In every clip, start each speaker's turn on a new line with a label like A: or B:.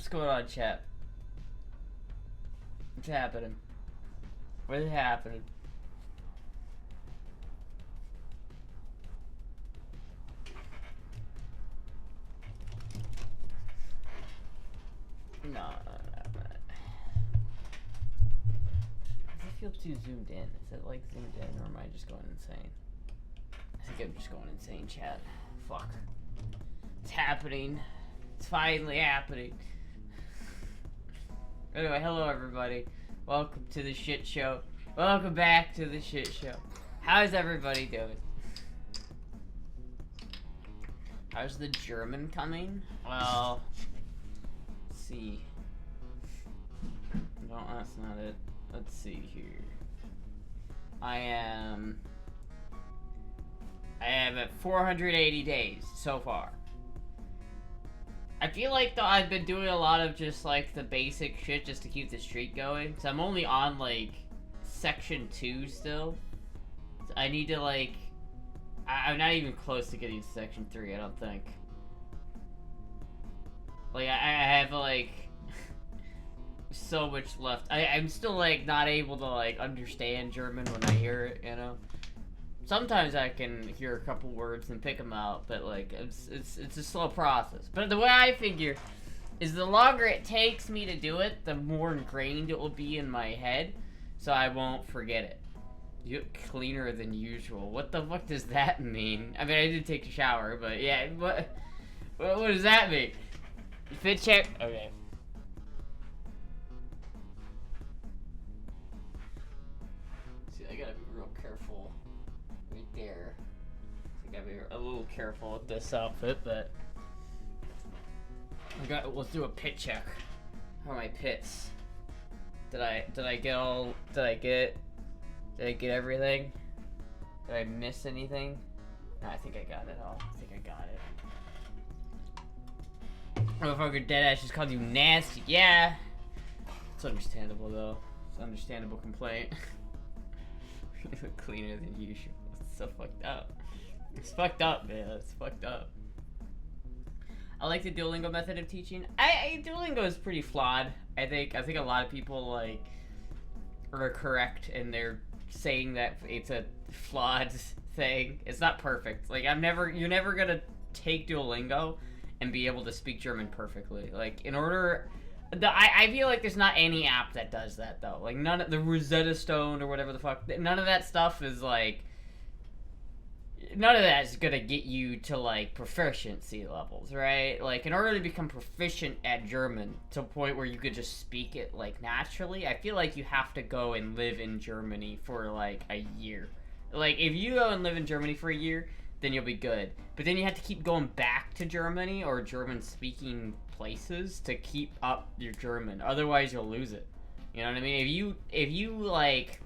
A: What's going on, chat? What's happening? What is happening? No. Does it feel too zoomed in? Is it like zoomed in, or am I just going insane? I think I'm just going insane, chat. Fuck. It's happening. It's finally happening. Anyway, hello everybody. Welcome to the shit show. Welcome back to the shit show. How's everybody doing? How's the German coming? Well, let's see. No, that's not it. Let's see here. I am at 480 days so far. I feel like though I've been doing a lot of just like the basic shit just to keep the streak going. So I'm only on like section 2 still. So I need to like, I'm not even close to getting to section 3, I don't think. Like I have like so much left. I'm still like not able to like understand German when I hear it, you know. Sometimes I can hear a couple words and pick them out, but like it's a slow process. But the way I figure is the longer it takes me to do it, the more ingrained it will be in my head, so I won't forget it. You look cleaner than usual. What the fuck does that mean? I mean, I did take a shower, but yeah, what does that mean? Fit check? Okay. See, I gotta be real careful. There. I gotta be a little careful with this outfit, but let's do a pit check. How are my pits? Did I get everything? Did I miss anything? No, I think I got it all. I think I got it. Motherfucker Deadass just called you nasty. Yeah. It's understandable though. It's an understandable complaint. You look cleaner than usual. So fucked up. It's fucked up, man. It's fucked up. I like the Duolingo method of teaching. Duolingo is pretty flawed. I think a lot of people like are correct in their saying that it's a flawed thing. It's not perfect. Like you're never gonna take Duolingo and be able to speak German perfectly. Like in order. I feel like there's not any app that does that though. Like none of the Rosetta Stone or whatever the fuck. None of that stuff is like. None of that is gonna get you to like proficiency levels, right? Like in order to become proficient at German to a point where you could just speak it like naturally, I feel like you have to go and live in Germany for like a year. Like if you go and live in Germany for a year, then you'll be good. But then you have to keep going back to Germany or German speaking places to keep up your German. Otherwise you'll lose it. You know what I mean? If you like.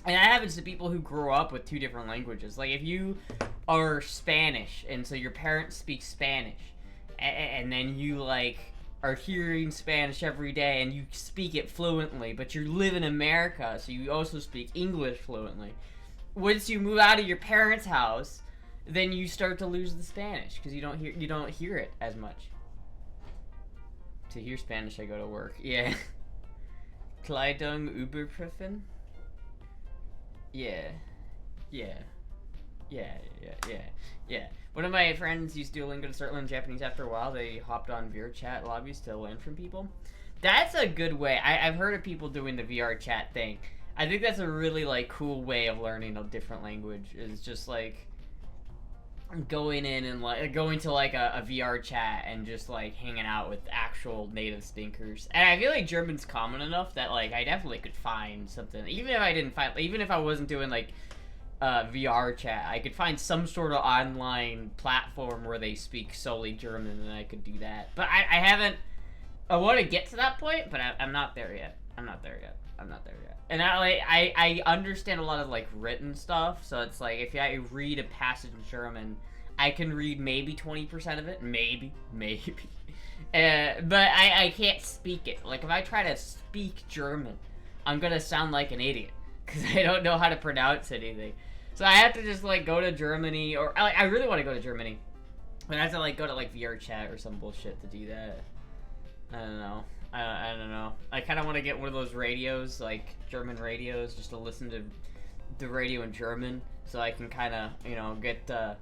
A: And that happens to people who grow up with 2 different languages. Like, if you are Spanish, and so your parents speak Spanish, and then you, like, are hearing Spanish every day, and you speak it fluently, but you live in America, so you also speak English fluently. Once you move out of your parents' house, then you start to lose the Spanish, because you don't hear it as much. To hear Spanish, I go to work. Yeah. Kleidung überprüfen? Yeah. One of my friends used Duolingo to start learning Japanese. After a while, they hopped on VR chat lobbies to learn from people. That's a good way. I've heard of people doing the VR chat thing. I think that's a really like cool way of learning a different language. Is just like going in and like going to like a VR chat and just like hanging out with actual native stinkers. And I feel like German's common enough that like I definitely could find something. Even if I wasn't doing like VR chat, I could find some sort of online platform where they speak solely German and I could do that. But I haven't. I want to get to that point, but I'm not there yet. I'm not there yet. And I understand a lot of like written stuff, so it's like if I read a passage in German, I can read maybe 20% of it, maybe. But I can't speak it. Like if I try to speak German, I'm gonna sound like an idiot because I don't know how to pronounce anything. So I have to just like go to Germany, or like I really want to go to Germany, but I have to like go to like VR chat or some bullshit to do that. I don't know. I don't know. I kind of want to get one of those radios, like German radios, just to listen to the radio in German, so I can kind of, you know, get that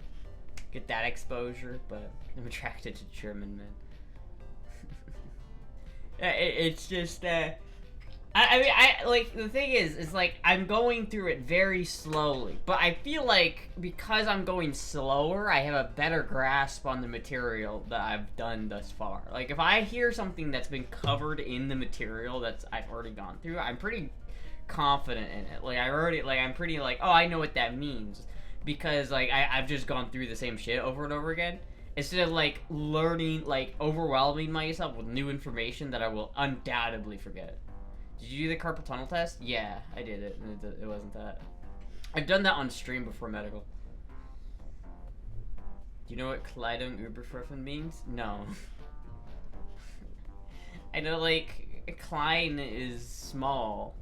A: exposure. But I'm attracted to German men. It's just, I mean, like, the thing is like, I'm going through it very slowly, but I feel like, because I'm going slower, I have a better grasp on the material that I've done thus far. Like, if I hear something that's been covered in the material I've already gone through, I'm pretty confident in it. Like, I'm pretty like, oh, I know what that means, because, like, I've just gone through the same shit over and over again. Instead of, like, learning, like, overwhelming myself with new information that I will undoubtedly forget. Did you do the carpal tunnel test? Yeah, I did it. It wasn't that. I've done that on stream before medical. Do you know what Kleidung Übergriffen means? No. I know, like, Klein is small.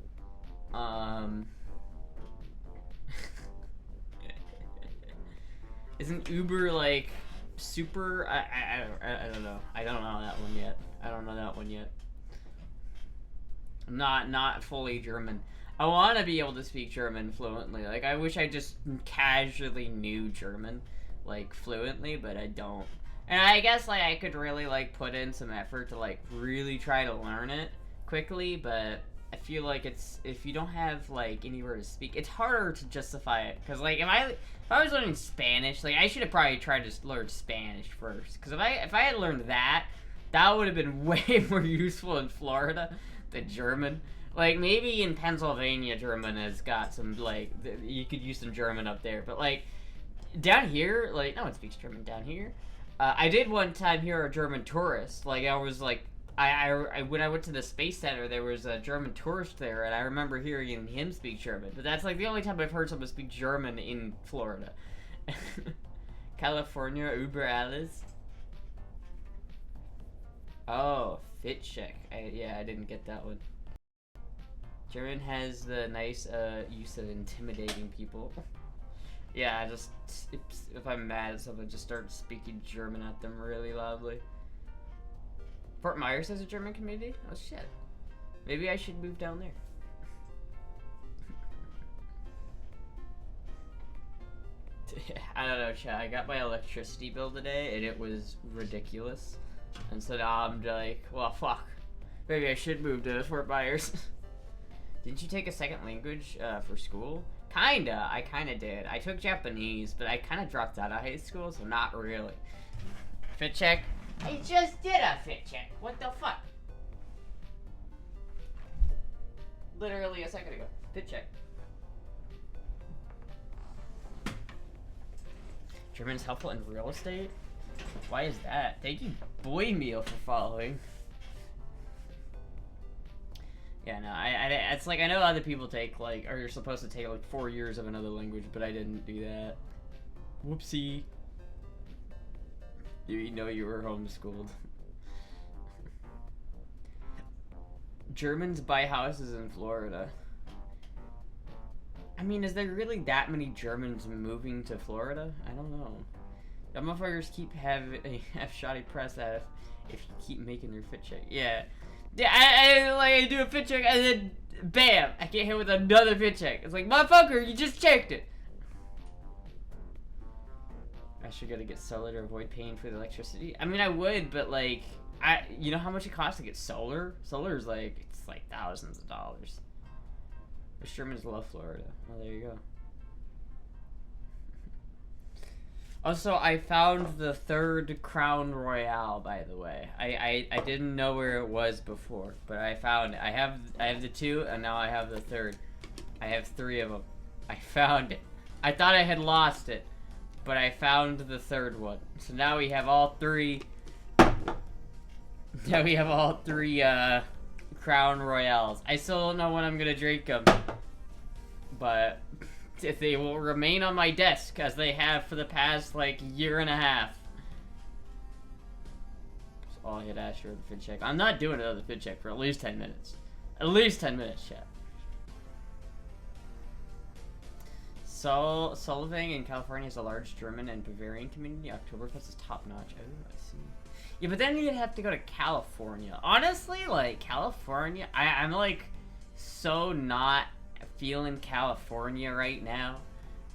A: Isn't Uber, like, super? I don't know. I don't know that one yet. I don't know that one yet. I'm not fully German. I want to be able to speak German fluently. Like, I wish I just casually knew German, like, fluently, but I don't. And I guess, like, I could really, like, put in some effort to, like, really try to learn it quickly, but I feel like if you don't have, like, anywhere to speak, it's harder to justify it. Because, like, if I was learning Spanish, like, I should have probably tried to learn Spanish first. Because if I had learned that would have been way more useful in Florida than German. Like, maybe in Pennsylvania, German has got some, like, you could use some German up there. But, like, down here, like, no one speaks German down here. I did one time hear a German tourist. Like, I was, like, when I went to the Space Center, there was a German tourist there, and I remember hearing him speak German. But that's, like, the only time I've heard someone speak German in Florida. California, über alles. Oh, fit check. Yeah, I didn't get that one. German has the nice use of intimidating people. Yeah, I just, if I'm mad at someone, just start speaking German at them really loudly. Fort Myers has a German community? Oh shit. Maybe I should move down there. I don't know, chat. I got my electricity bill today, and it was ridiculous. And so now I'm like, well, fuck. Maybe I should move to Fort Myers. Didn't you take a second language for school? Kinda. I kinda did. I took Japanese, but I kinda dropped out of high school, so not really. Fit check? I just did a fit check. What the fuck? Literally a second ago. Fit check. German's helpful in real estate? Why is that? Thank you, Boy Meal, for following. Yeah, no, it's like, I know other people take, like, or you're supposed to take, like, 4 years of another language, but I didn't do that. Whoopsie. You know you were homeschooled. Germans buy houses in Florida. I mean, is there really that many Germans moving to Florida? I don't know. The motherfuckers have shoddy press at if you keep making their fit check. Yeah. Yeah, I do a fit check and then bam, I get hit with another fit check. It's like, motherfucker, you just checked it. I should go to get solar to avoid paying for the electricity. I mean, I would, but like, you know how much it costs to get solar? Solar's like, it's like thousands of dollars. The Germans love Florida. Oh, there you go. Also, I found the third Crown Royale, by the way. I didn't know where it was before, but I found it. I have the 2, and now I have the 3rd. I have 3 of them. I found it. I thought I had lost it, but I found the 3rd one. So now we have all 3. Now we have all 3 Crown Royales. I still don't know when I'm gonna drink them, but if they will remain on my desk as they have for the past like year and a half. That's all I had asked for the fit check. I'm not doing another fit check for at least 10 minutes. At least 10 minutes, chat. Solvang in California has a large German and Bavarian community. Oktoberfest is top notch. Oh, I see. Yeah, but then you'd have to go to California. Honestly, like, California, I'm like so not feeling California right now.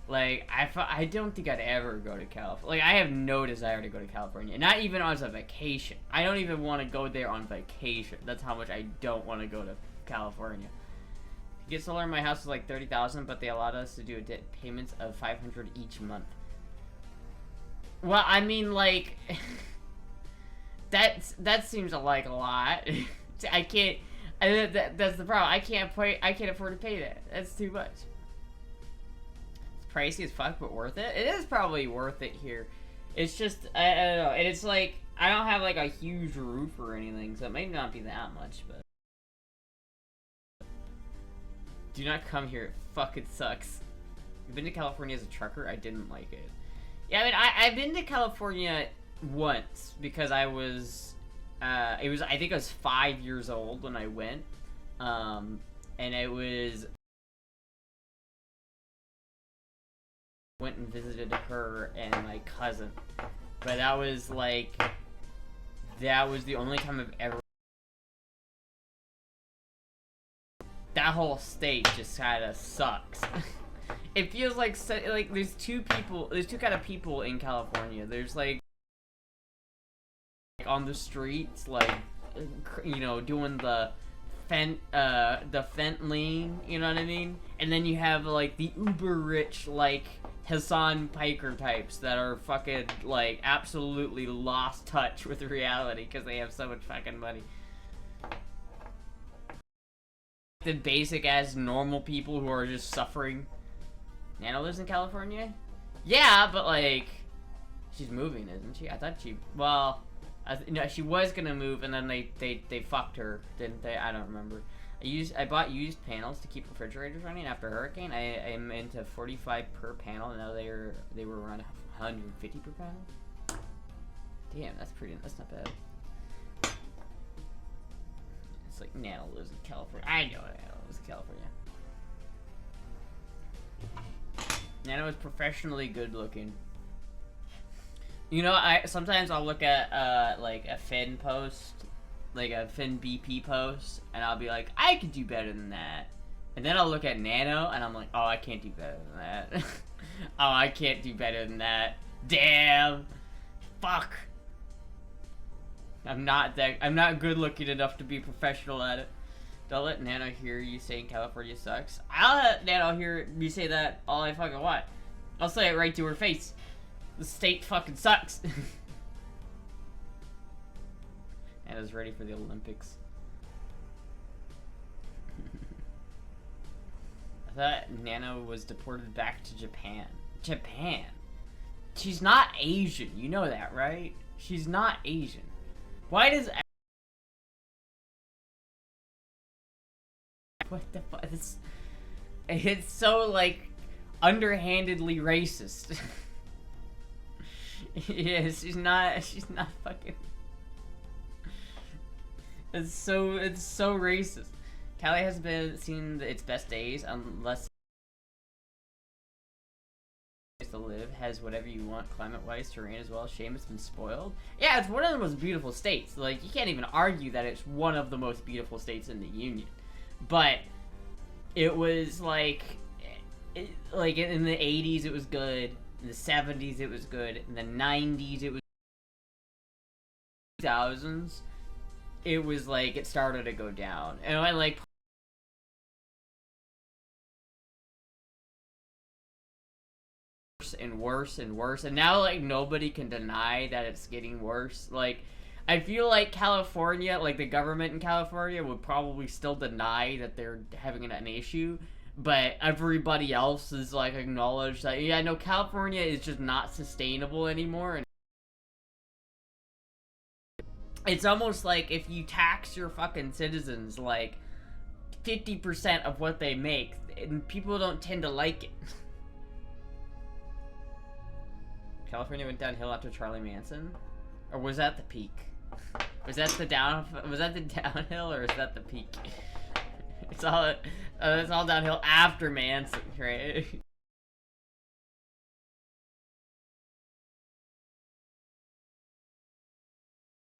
A: Like, I don't think I'd ever go to California. Like, I have no desire to go to California. Not even as a vacation. I don't even want to go there on vacation. That's how much I don't want to go to California. To get solar in my house is like $30,000, but they allowed us to do payments of $500 each month. Well, I mean, like, that seems like a lot. I can't. That's the problem. I can't afford to pay that. That's too much. It's pricey as fuck, but worth it. It is probably worth it here. It's just I don't know. And it's like I don't have like a huge roof or anything, so it may not be that much. But do not come here. It fucking sucks. You've been to California as a trucker? I didn't like it. Yeah, I mean, I've been to California once because I was, I think I was 5 years old when I went, and it was, went and visited her and my cousin, but that was the only time I've ever, that whole state just kinda sucks. It feels like there's two kind of people in California. There's like on the streets, like, you know, doing the fentanyl, you know what I mean? And then you have like the uber rich, like Hassan Piker types that are fucking like absolutely lost touch with reality because they have so much fucking money. The basic ass normal people who are just suffering. Nana lives in California? Yeah, but like, she's moving, isn't she? I thought she, well, no, she was gonna move, and then they fucked her, didn't they? I don't remember. I bought used panels to keep refrigerators running after hurricane. I am into 45 per panel, and now they were around 150 per panel. Damn, that's not bad. It's like Nana lives in California. I know Nana lives in California. Nana was professionally good looking. You know, sometimes I'll look at like a Finn post, like a Finn BP post, and I'll be like, I could do better than that. And then I'll look at Nano, and I'm like, oh, I can't do better than that. Oh, I can't do better than that. Damn. Fuck. I'm not good looking enough to be professional at it. Don't let Nano hear you saying California sucks. I'll let Nano hear me say that all I fucking want. I'll say it right to her face. The state fucking sucks. Nano's ready for the Olympics. I thought Nano was deported back to Japan. Japan? She's not Asian. You know that, right? She's not Asian. Why does... What the fuck? It's so, like, underhandedly racist. Yes, she's not fucking... It's so racist. Cali has seen its best days, unless to live, has whatever you want climate-wise, terrain as well. Shame it's been spoiled. Yeah, it's one of the most beautiful states. Like, you can't even argue that it's one of the most beautiful states in the Union. But it was like in the 80s it was good, in the 70s it was good, in the 90s it was 2000s it was like it started to go down. And I like and worse and worse, and now like nobody can deny that it's getting worse. Like, I feel like California, like the government in California would probably still deny that they're having an issue, but everybody else is like acknowledged that, yeah, no, California is just not sustainable anymore. And it's almost like if you tax your fucking citizens like 50% of what they make, and people don't tend to like it. California went downhill after Charlie Manson? Or was that the peak? Was that the downhill, or is that the peak? It's all downhill after Manson, right?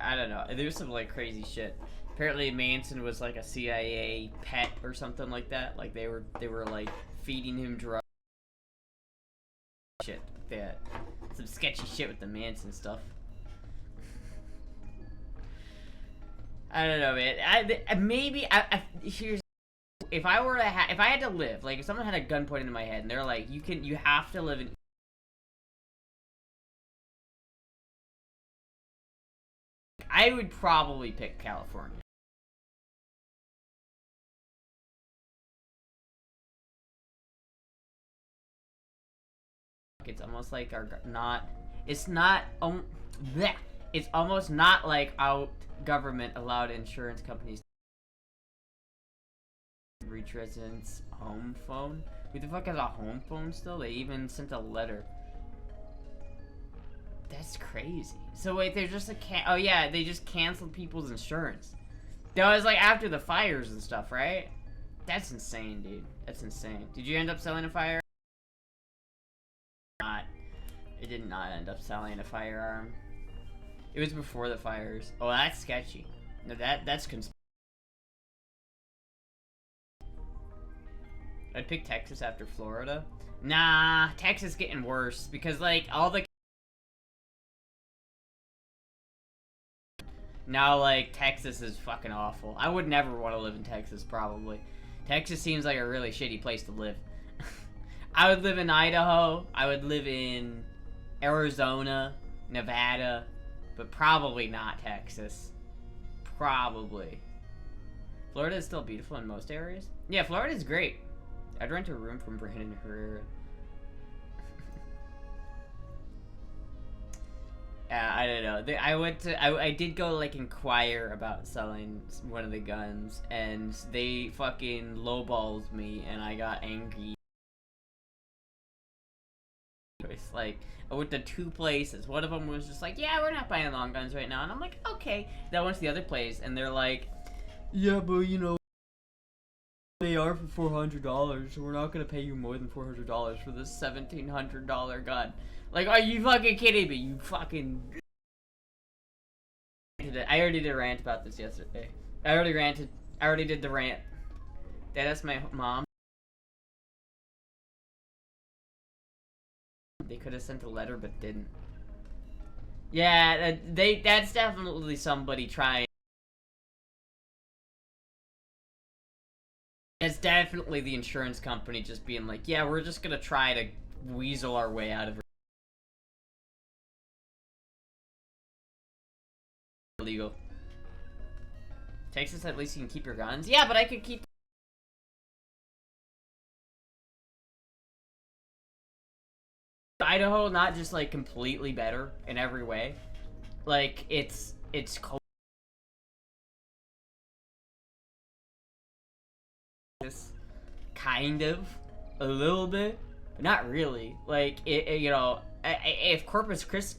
A: I don't know. There's some like crazy shit. Apparently Manson was like a CIA pet or something like that. Like they were like feeding him drugs. Shit like that. Some sketchy shit with the Manson stuff. I don't know, man. Here's if I were to if I had to live, like if someone had a gun pointed in my head and they're like, you have to live in. I would probably pick California. It's almost like it's almost not like our government allowed insurance companies to reach residents' home phone. Who the fuck has a home phone still? They even sent a letter. That's crazy. So wait, they're just oh yeah, they just canceled people's insurance. That was like after the fires and stuff, right? That's insane, dude. That's insane. Did you end up selling a fire? It did not end up selling a firearm. It was before the fires. Oh, that's sketchy. No, that's I'd pick Texas after Florida. Nah, Texas getting worse because like all the now like Texas is fucking awful. I would never want to live in Texas probably. Texas seems like a really shitty place to live. I would live in Idaho. I would live in Arizona, Nevada, but probably not Texas. Probably. Florida is still beautiful in most areas. Yeah, Florida is great. I'd rent a room from Brandon Herrera. I don't know. I did go like inquire about selling one of the guns, and they fucking lowballed me, and I got angry. It's like I went to 2 places. One of them was just like, yeah, we're not buying long guns right now, and I'm like, okay. Then I went to the other place, and they're like, yeah, but you know, they are for $400, so we're not gonna pay you more than $400 for this $1,700 gun. Like, are you fucking kidding me? You fucking. I already did a rant about this yesterday. I already did the rant. That's my mom. They could have sent a letter, but didn't. Yeah, that's definitely somebody trying. It's definitely the insurance company just being like, yeah, we're just gonna try to weasel our way out of it. Illegal. Texas, at least you can keep your guns. Yeah, but I could keep. Idaho, not just like completely better in every way. Like it's cold. Kind of, a little bit, but not really. Like you know, if Corpus Christi,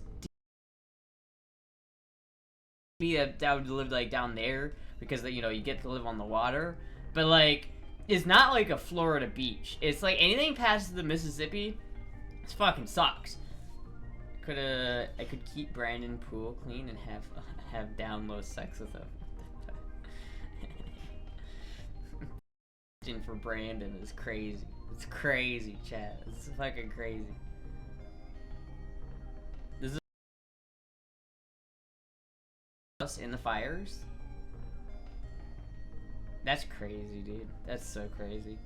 A: that would live like down there because you know you get to live on the water. But like, it's not like a Florida beach. It's like anything past the Mississippi. This fucking sucks. I could keep Brandon Poole clean and have down low sex with him. For Brandon is crazy. It's crazy, chat. It's fucking crazy. This is us in the fires. That's crazy, dude. That's so crazy.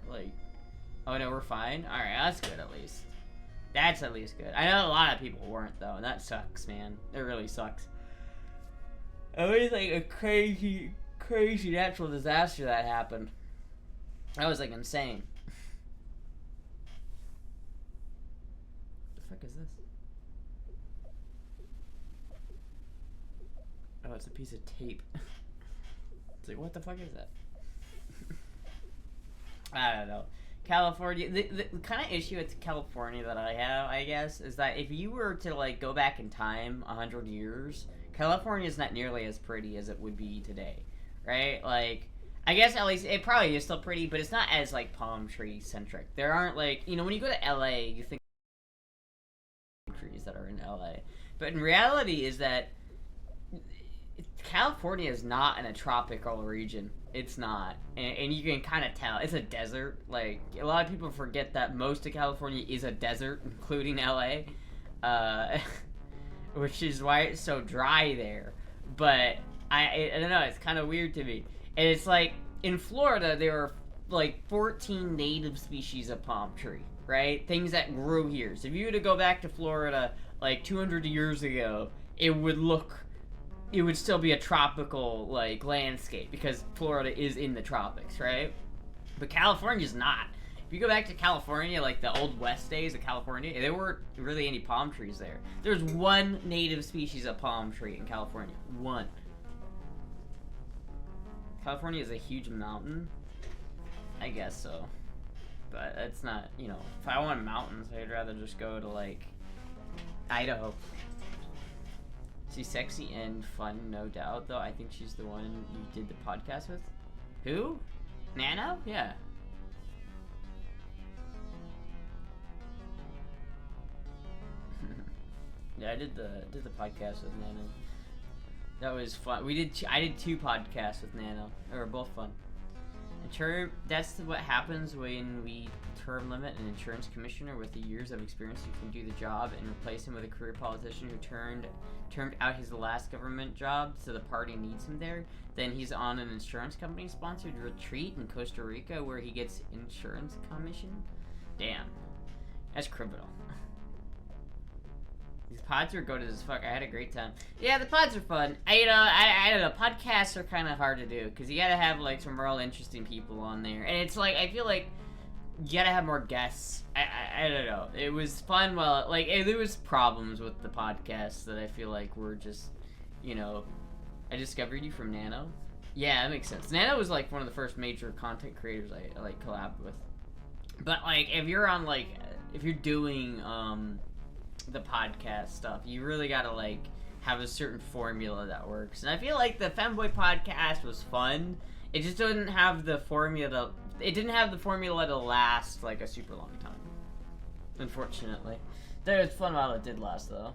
A: Like, oh no, we're fine. All right, that's good at least. That's at least good. I know a lot of people weren't though, and that sucks, man. It really sucks. It was like a crazy natural disaster that happened. That was like insane. What the fuck is this? Oh, it's a piece of tape. It's like, what the fuck is that? I don't know. California, the kind of issue with California that I have, I guess, is that if you were to like go back in time 100 years, California is not nearly as pretty as it would be today, right? Like, I guess at least it probably is still pretty, but it's not as like palm tree centric. There aren't like, you know, when you go to LA, you think trees that are in LA. But in reality is that California is not in a tropical region. It's not. And you can kind of tell. It's a desert. Like, a lot of people forget that most of California is a desert, including LA. Which is why it's so dry there. But, I don't know, it's kind of weird to me. And it's like, in Florida, there are, like, 14 native species of palm tree, right? Things that grew here. So if you were to go back to Florida, like, 200 years ago, it would still be a tropical, like, landscape, because Florida is in the tropics, right? But California's not. If you go back to California, like the old West days of California, there weren't really any palm trees there. There's one native species of palm tree in California. One. California is a huge mountain. I guess so. But it's not, you know, if I want mountains, I'd rather just go to, like, Idaho. She's sexy and fun, no doubt, though. I think she's the one you did the podcast with. Who? Nano? Yeah. Yeah, I did the podcast with Nano. That was fun. I did 2 podcasts with Nano. They were both fun. That's what happens when we term limit an insurance commissioner with the years of experience who can do the job and replace him with a career politician who turned out his last government job so the party needs him there. Then he's on an insurance company sponsored retreat in Costa Rica where he gets insurance commission. Damn, that's criminal. These pods are goated as fuck. I had a great time. Yeah, the pods are fun. I don't know. Podcasts are kind of hard to do because you gotta have like some real interesting people on there, and it's like I feel like you gotta have more guests. I don't know. It was fun. Well, like there was problems with the podcast that I feel like were just, you know, I discovered you from Nano. Yeah, that makes sense. Nano was like one of the first major content creators I like collabed with. But like if you're on like if you're doing the podcast stuff, you really gotta like have a certain formula that works. And I feel like the Femboy podcast was fun. It just didn't have the formula. It didn't have the formula to last like a super long time. Unfortunately, it was fun while it did last, though.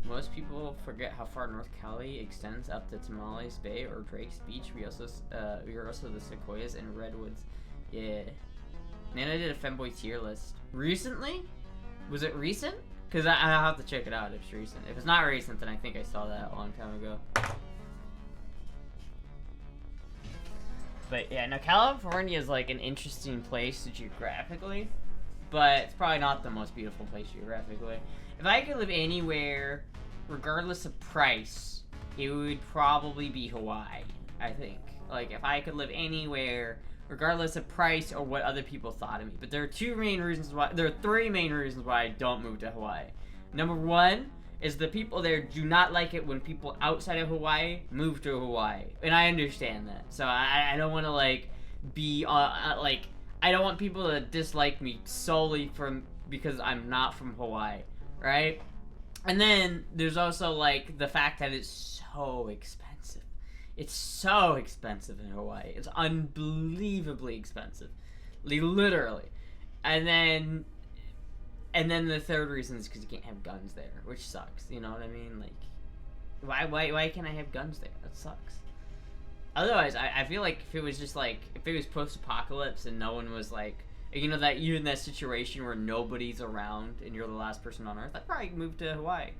A: Most people forget how far North Cali extends up to Tamales Bay or Drake's Beach. We are also the Sequoias and Redwoods. Yeah. Nana did a Femboy tier list. Recently? Was it recent? Because I'll have to check it out if it's recent. If it's not recent, then I think I saw that a long time ago. But yeah, now California is like an interesting place geographically, but it's probably not the most beautiful place geographically. If I could live anywhere, regardless of price, it would probably be Hawaii, I think. Like, if I could live anywhere, regardless of price or what other people thought of me. But there are three main reasons why I don't move to Hawaii. Number one is the people there do not like it when people outside of Hawaii move to Hawaii. And I understand that. So I don't want to, like, be, I don't want people to dislike me solely because I'm not from Hawaii, right? And then there's also, like, the fact that it's so expensive. It's so expensive in Hawaii. It's unbelievably expensive. Literally. And then the third reason is because you can't have guns there, which sucks. You know what I mean? Like, why can't I have guns there? That sucks. Otherwise, I feel like if it was just like, if it was post-apocalypse and no one was like, you know, that you're in that situation where nobody's around and you're the last person on Earth, I'd probably move to Hawaii.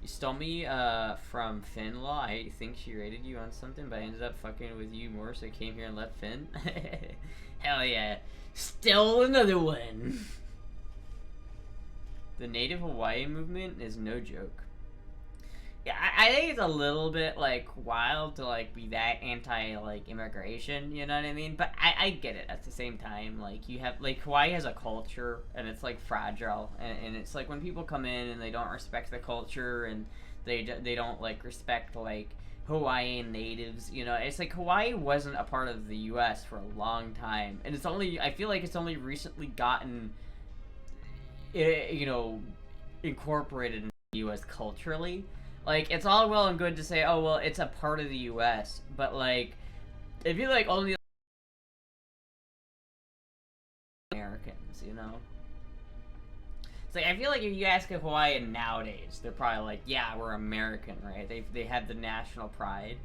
A: You stole me from Finlaw. I think she rated you on something, but I ended up fucking with you more, so I came here and left Finn. Hell yeah. Still another one. The native Hawaii movement is no joke. Yeah, I think it's a little bit, like, wild to, like, be that anti, like, immigration, you know what I mean? But I get it at the same time. Like, you have, like, Hawaii has a culture, and it's, like, fragile. And it's, like, when people come in and they don't respect the culture, and they don't, like, respect, like, Hawaiian natives, you know? It's, like, Hawaii wasn't a part of the U.S. for a long time. And it's only, I feel like it's only recently gotten, you know, incorporated into the U.S. culturally. Like, it's all well and good to say, oh, well, it's a part of the U.S., but, like, if you, like, only you know? It's like, I feel like if you ask a Hawaiian nowadays, they're probably like, yeah, we're American, right? They have the national pride.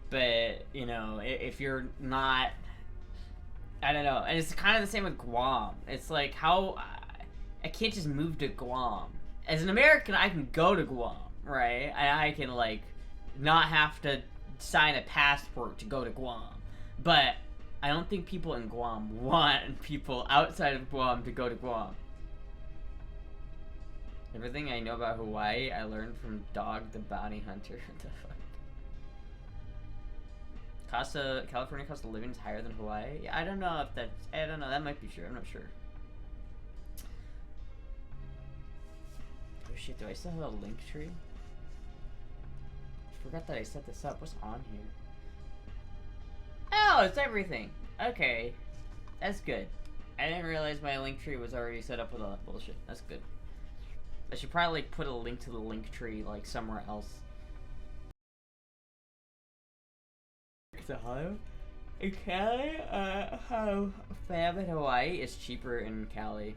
A: But, you know, if you're not, I don't know. And it's kind of the same with Guam. It's like, how, I can't just move to Guam. As an American, I can go to Guam, right? I can, like, not have to sign a passport to go to Guam. But I don't think people in Guam want people outside of Guam to go to Guam. Everything I know about Hawaii, I learned from Dog the Bounty Hunter. What the fuck? California cost of living is higher than Hawaii? Yeah, I don't know if that's, I don't know, that might be true, I'm not sure. Oh shit, do I still have a link tree? I forgot that I set this up. What's on here? Oh, it's everything. Okay. That's good. I didn't realize my link tree was already set up with all that bullshit. That's good. I should probably like put a link to the link tree like somewhere else. It's Ohio? In Cali? How fab in Hawaii is cheaper in Cali.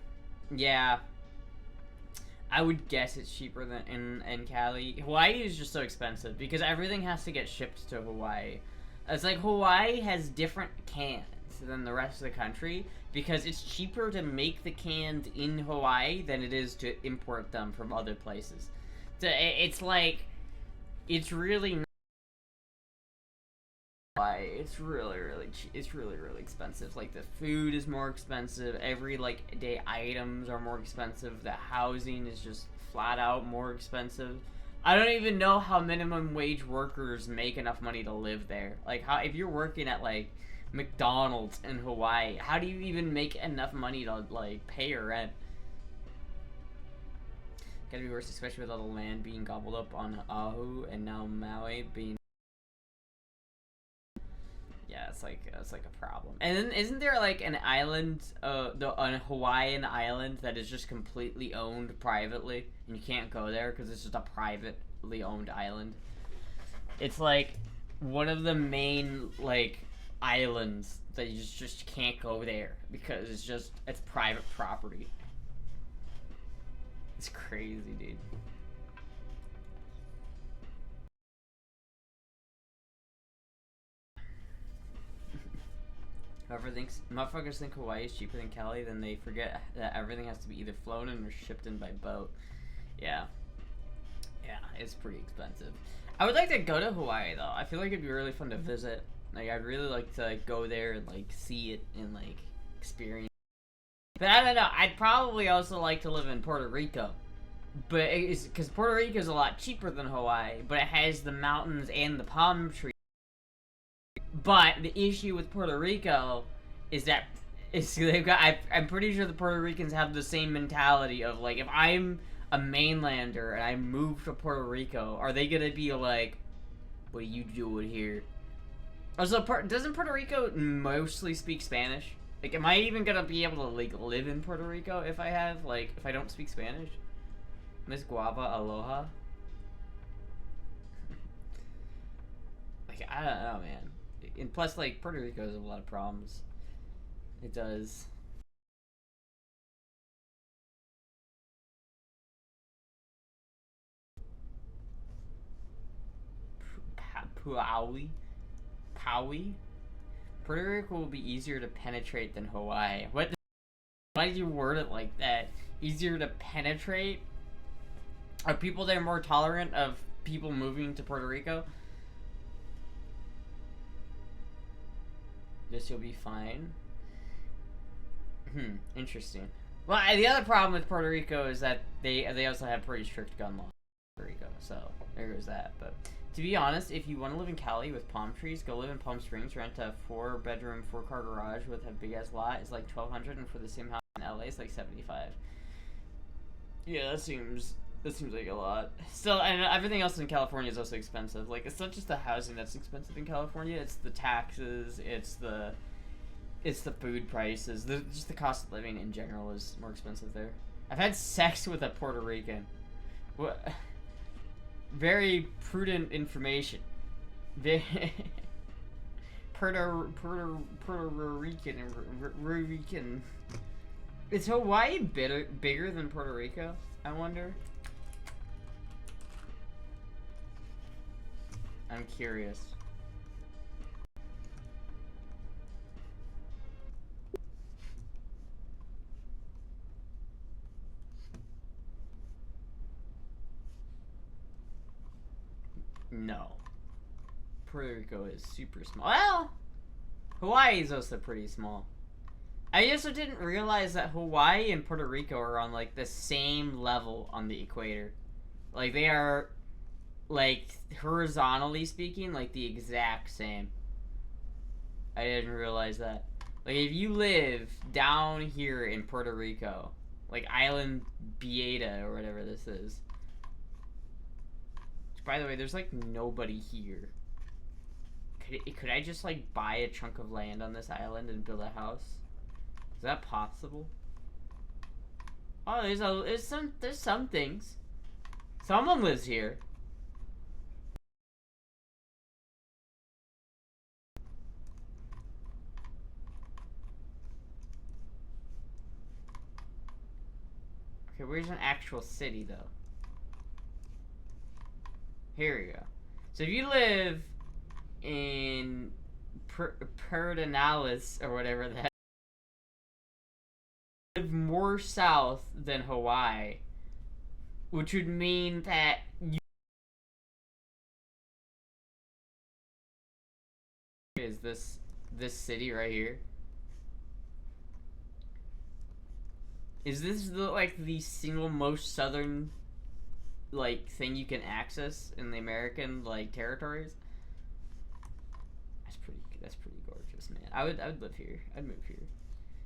A: Yeah. I would guess it's cheaper than in Cali. Hawaii is just so expensive because everything has to get shipped to Hawaii. It's like Hawaii has different cans than the rest of the country because it's cheaper to make the cans in Hawaii than it is to import them from other places. So it's like, it's really it's really it's really expensive. Like the food is more expensive, every like day items are more expensive, the housing is just flat out more expensive. I don't even know how minimum wage workers make enough money to live there. Like, how, if you're working at like McDonald's in Hawaii, how do you even make enough money to like pay your rent? Gotta be worse, especially with all the land being gobbled up on Oahu and now Maui being. Yeah, it's like a problem. And then isn't there like an island, a Hawaiian island that is just completely owned privately, and you can't go there because it's just a privately owned island? It's like one of the main like islands that you just can't go there because it's private property. It's crazy, dude. Motherfuckers think Hawaii is cheaper than Cali, then they forget that everything has to be either flown in or shipped in by boat. Yeah. Yeah, it's pretty expensive. I would like to go to Hawaii, though. I feel like it'd be really fun to visit. Like, I'd really like to like, go there and, like, see it and, like, experience. But I don't know. I'd probably also like to live in Puerto Rico. But it's because Puerto Rico is a lot cheaper than Hawaii, but it has the mountains and the palm trees. But the issue with Puerto Rico is that they've got. I'm pretty sure the Puerto Ricans have the same mentality of like, if I'm a mainlander and I move to Puerto Rico, are they gonna be like, "What are you doing here?" Also, doesn't Puerto Rico mostly speak Spanish? Like, am I even gonna be able to like live in Puerto Rico if I don't speak Spanish? Miss Guava, aloha. Like, I don't know, man. And plus, like, Puerto Rico has a lot of problems. It does. Pauwi? Pauwi? Puerto Rico will be easier to penetrate than Hawaii. What? Why did you word it like that? Easier to penetrate? Are people there more tolerant of people moving to Puerto Rico? Guess you'll be fine. Interesting. Well, the other problem with Puerto Rico is that they also have pretty strict gun laws in Puerto Rico, so there goes that. But to be honest, if you want to live in Cali with palm trees, go live in Palm Springs. Rent a 4-bedroom, 4-car garage with a big ass lot. It's like $1,200, and for the same house in LA, it's like $75. Yeah, that seems like a lot. Still, and everything else in California is also expensive. Like, it's not just the housing that's expensive in California, it's the taxes, it's the food prices, just the cost of living in general is more expensive there. I've had sex with a Puerto Rican. What? Very prudent information. Puerto Rican. Is Hawaii bigger than Puerto Rico? I wonder. I'm curious. No. Puerto Rico is super small. Well, Hawaii is also pretty small. I also didn't realize that Hawaii and Puerto Rico are on like the same level on the equator. Like they are, like horizontally speaking, like the exact same. I didn't realize that. Like if you live down here in Puerto Rico, like Island Bieta or whatever this is. By the way, there's like nobody here. Could I just like buy a chunk of land on this island and build a house? Is that possible? Oh, there's some things. Someone lives here. Okay, where's an actual city though? Here we go. So if you live in Perdinalis or whatever that, live more south than Hawaii, which would mean that you is this city right here. Is this the single most southern like thing you can access in the American like territories? That's pretty gorgeous, man. I would live here. I'd move here.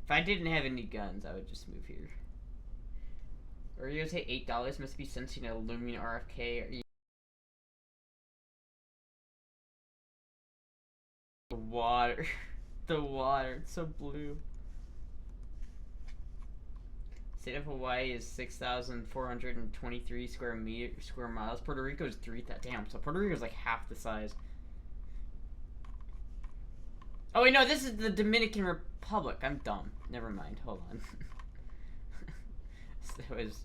A: If I didn't have any guns, I would just move here. Or you gonna say $8 must be sensing a looming RFK? Are you... The water. The water. It's so blue. State of Hawaii is 6,423 square miles. Puerto Rico is 3,000. Damn, so Puerto Rico is like half the size. Oh wait, no, this is the Dominican Republic. I'm dumb. Never mind. Hold on. It was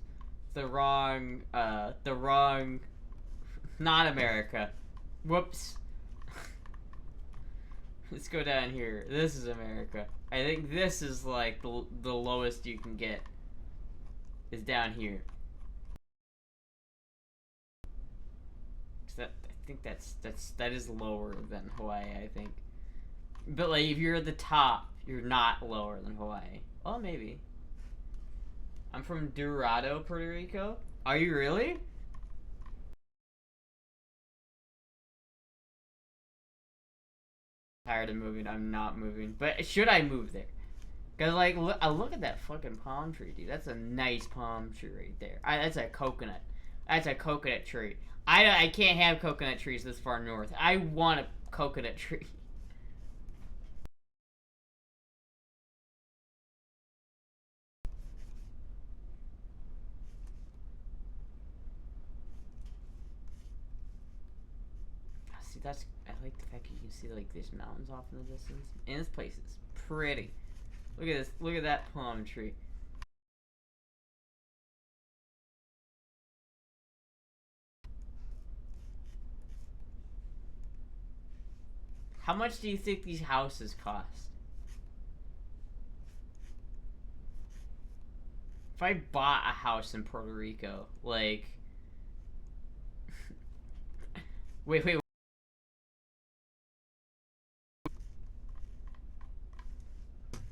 A: the wrong, not America. Whoops. Let's go down here. This is America. I think this is like the lowest you can get. Is down here. I think that is lower than Hawaii. I think, but like if you're at the top, you're not lower than Hawaii. Well, maybe. I'm from Dorado, Puerto Rico. Are you really? Tired of moving. I'm not moving. But should I move there? Cause like look at that fucking palm tree, dude. That's a nice palm tree right there. That's a coconut. That's a coconut tree. I can't have coconut trees this far north. I want a coconut tree. See, I like the fact that you can see like these mountains off in the distance. And this place is pretty. Look at this. Look at that palm tree. How much do you think these houses cost? If I bought a house in Puerto Rico, like... wait.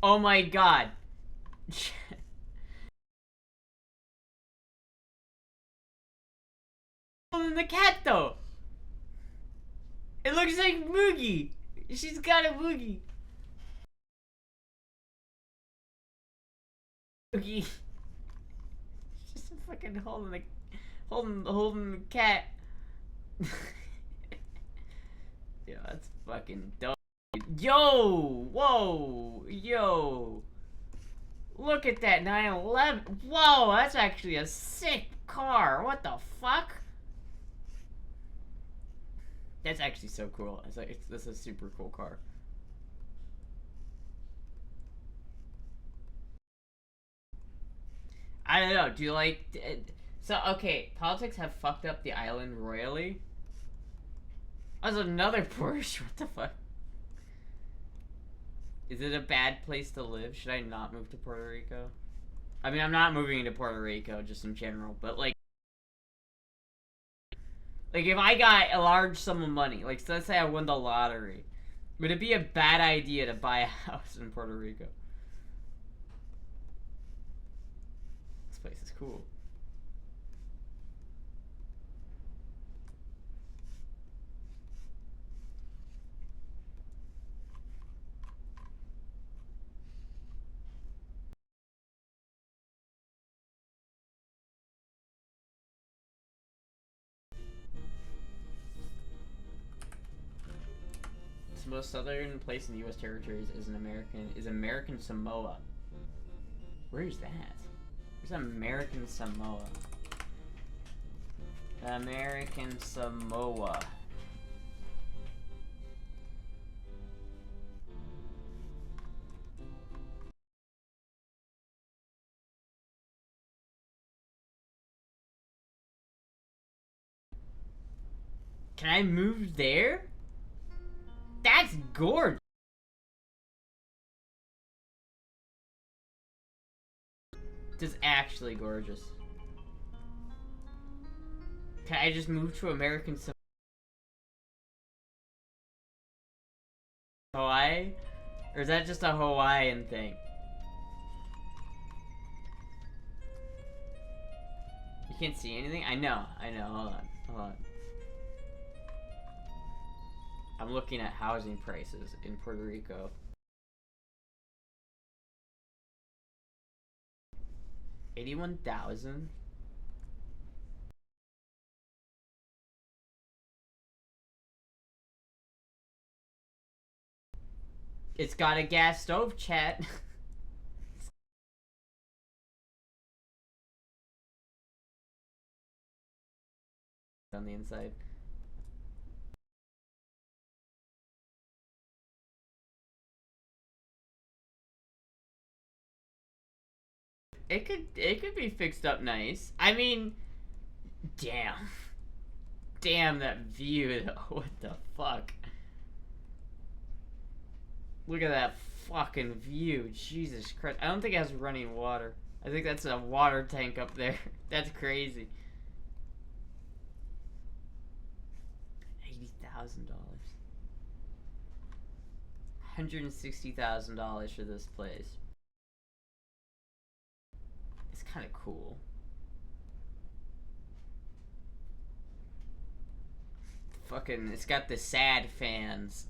A: Oh my god. The cat though. It looks like Mugi. She's got a Mugi. Mugi. She's just fucking holding the cat. Yeah, that's fucking dope. Yo, whoa, yo. Look at that 911. Whoa, that's actually a sick car. What the fuck? That's actually so cool. This is a super cool car. I don't know. Do you like? So okay, politics have fucked up the island royally. That's another Porsche. What the fuck? Is it a bad place to live? Should I not move to Puerto Rico? I mean, I'm not moving to Puerto Rico just in general, but like if I got a large sum of money, like so let's say I won the lottery, would it be a bad idea to buy a house in Puerto Rico? This place is cool. The most southern place in the U.S. territories is American Samoa. Where is that? Where's American Samoa? American Samoa. Can I move there? That's gorgeous. Just actually gorgeous. Can I just move to American Hawaii? Or is that just a Hawaiian thing? You can't see anything? I know. Hold on. I'm looking at housing prices in Puerto Rico. $81,000. It's got a gas stove, chat. On the inside. It could be fixed up nice. I mean, damn. Damn that view though. What the fuck? Look at that fucking view. Jesus Christ. I don't think it has running water. I think that's a water tank up there. That's crazy. $80,000. $160,000 for this place. It's kind of cool. Fucking, it's got the sad fans.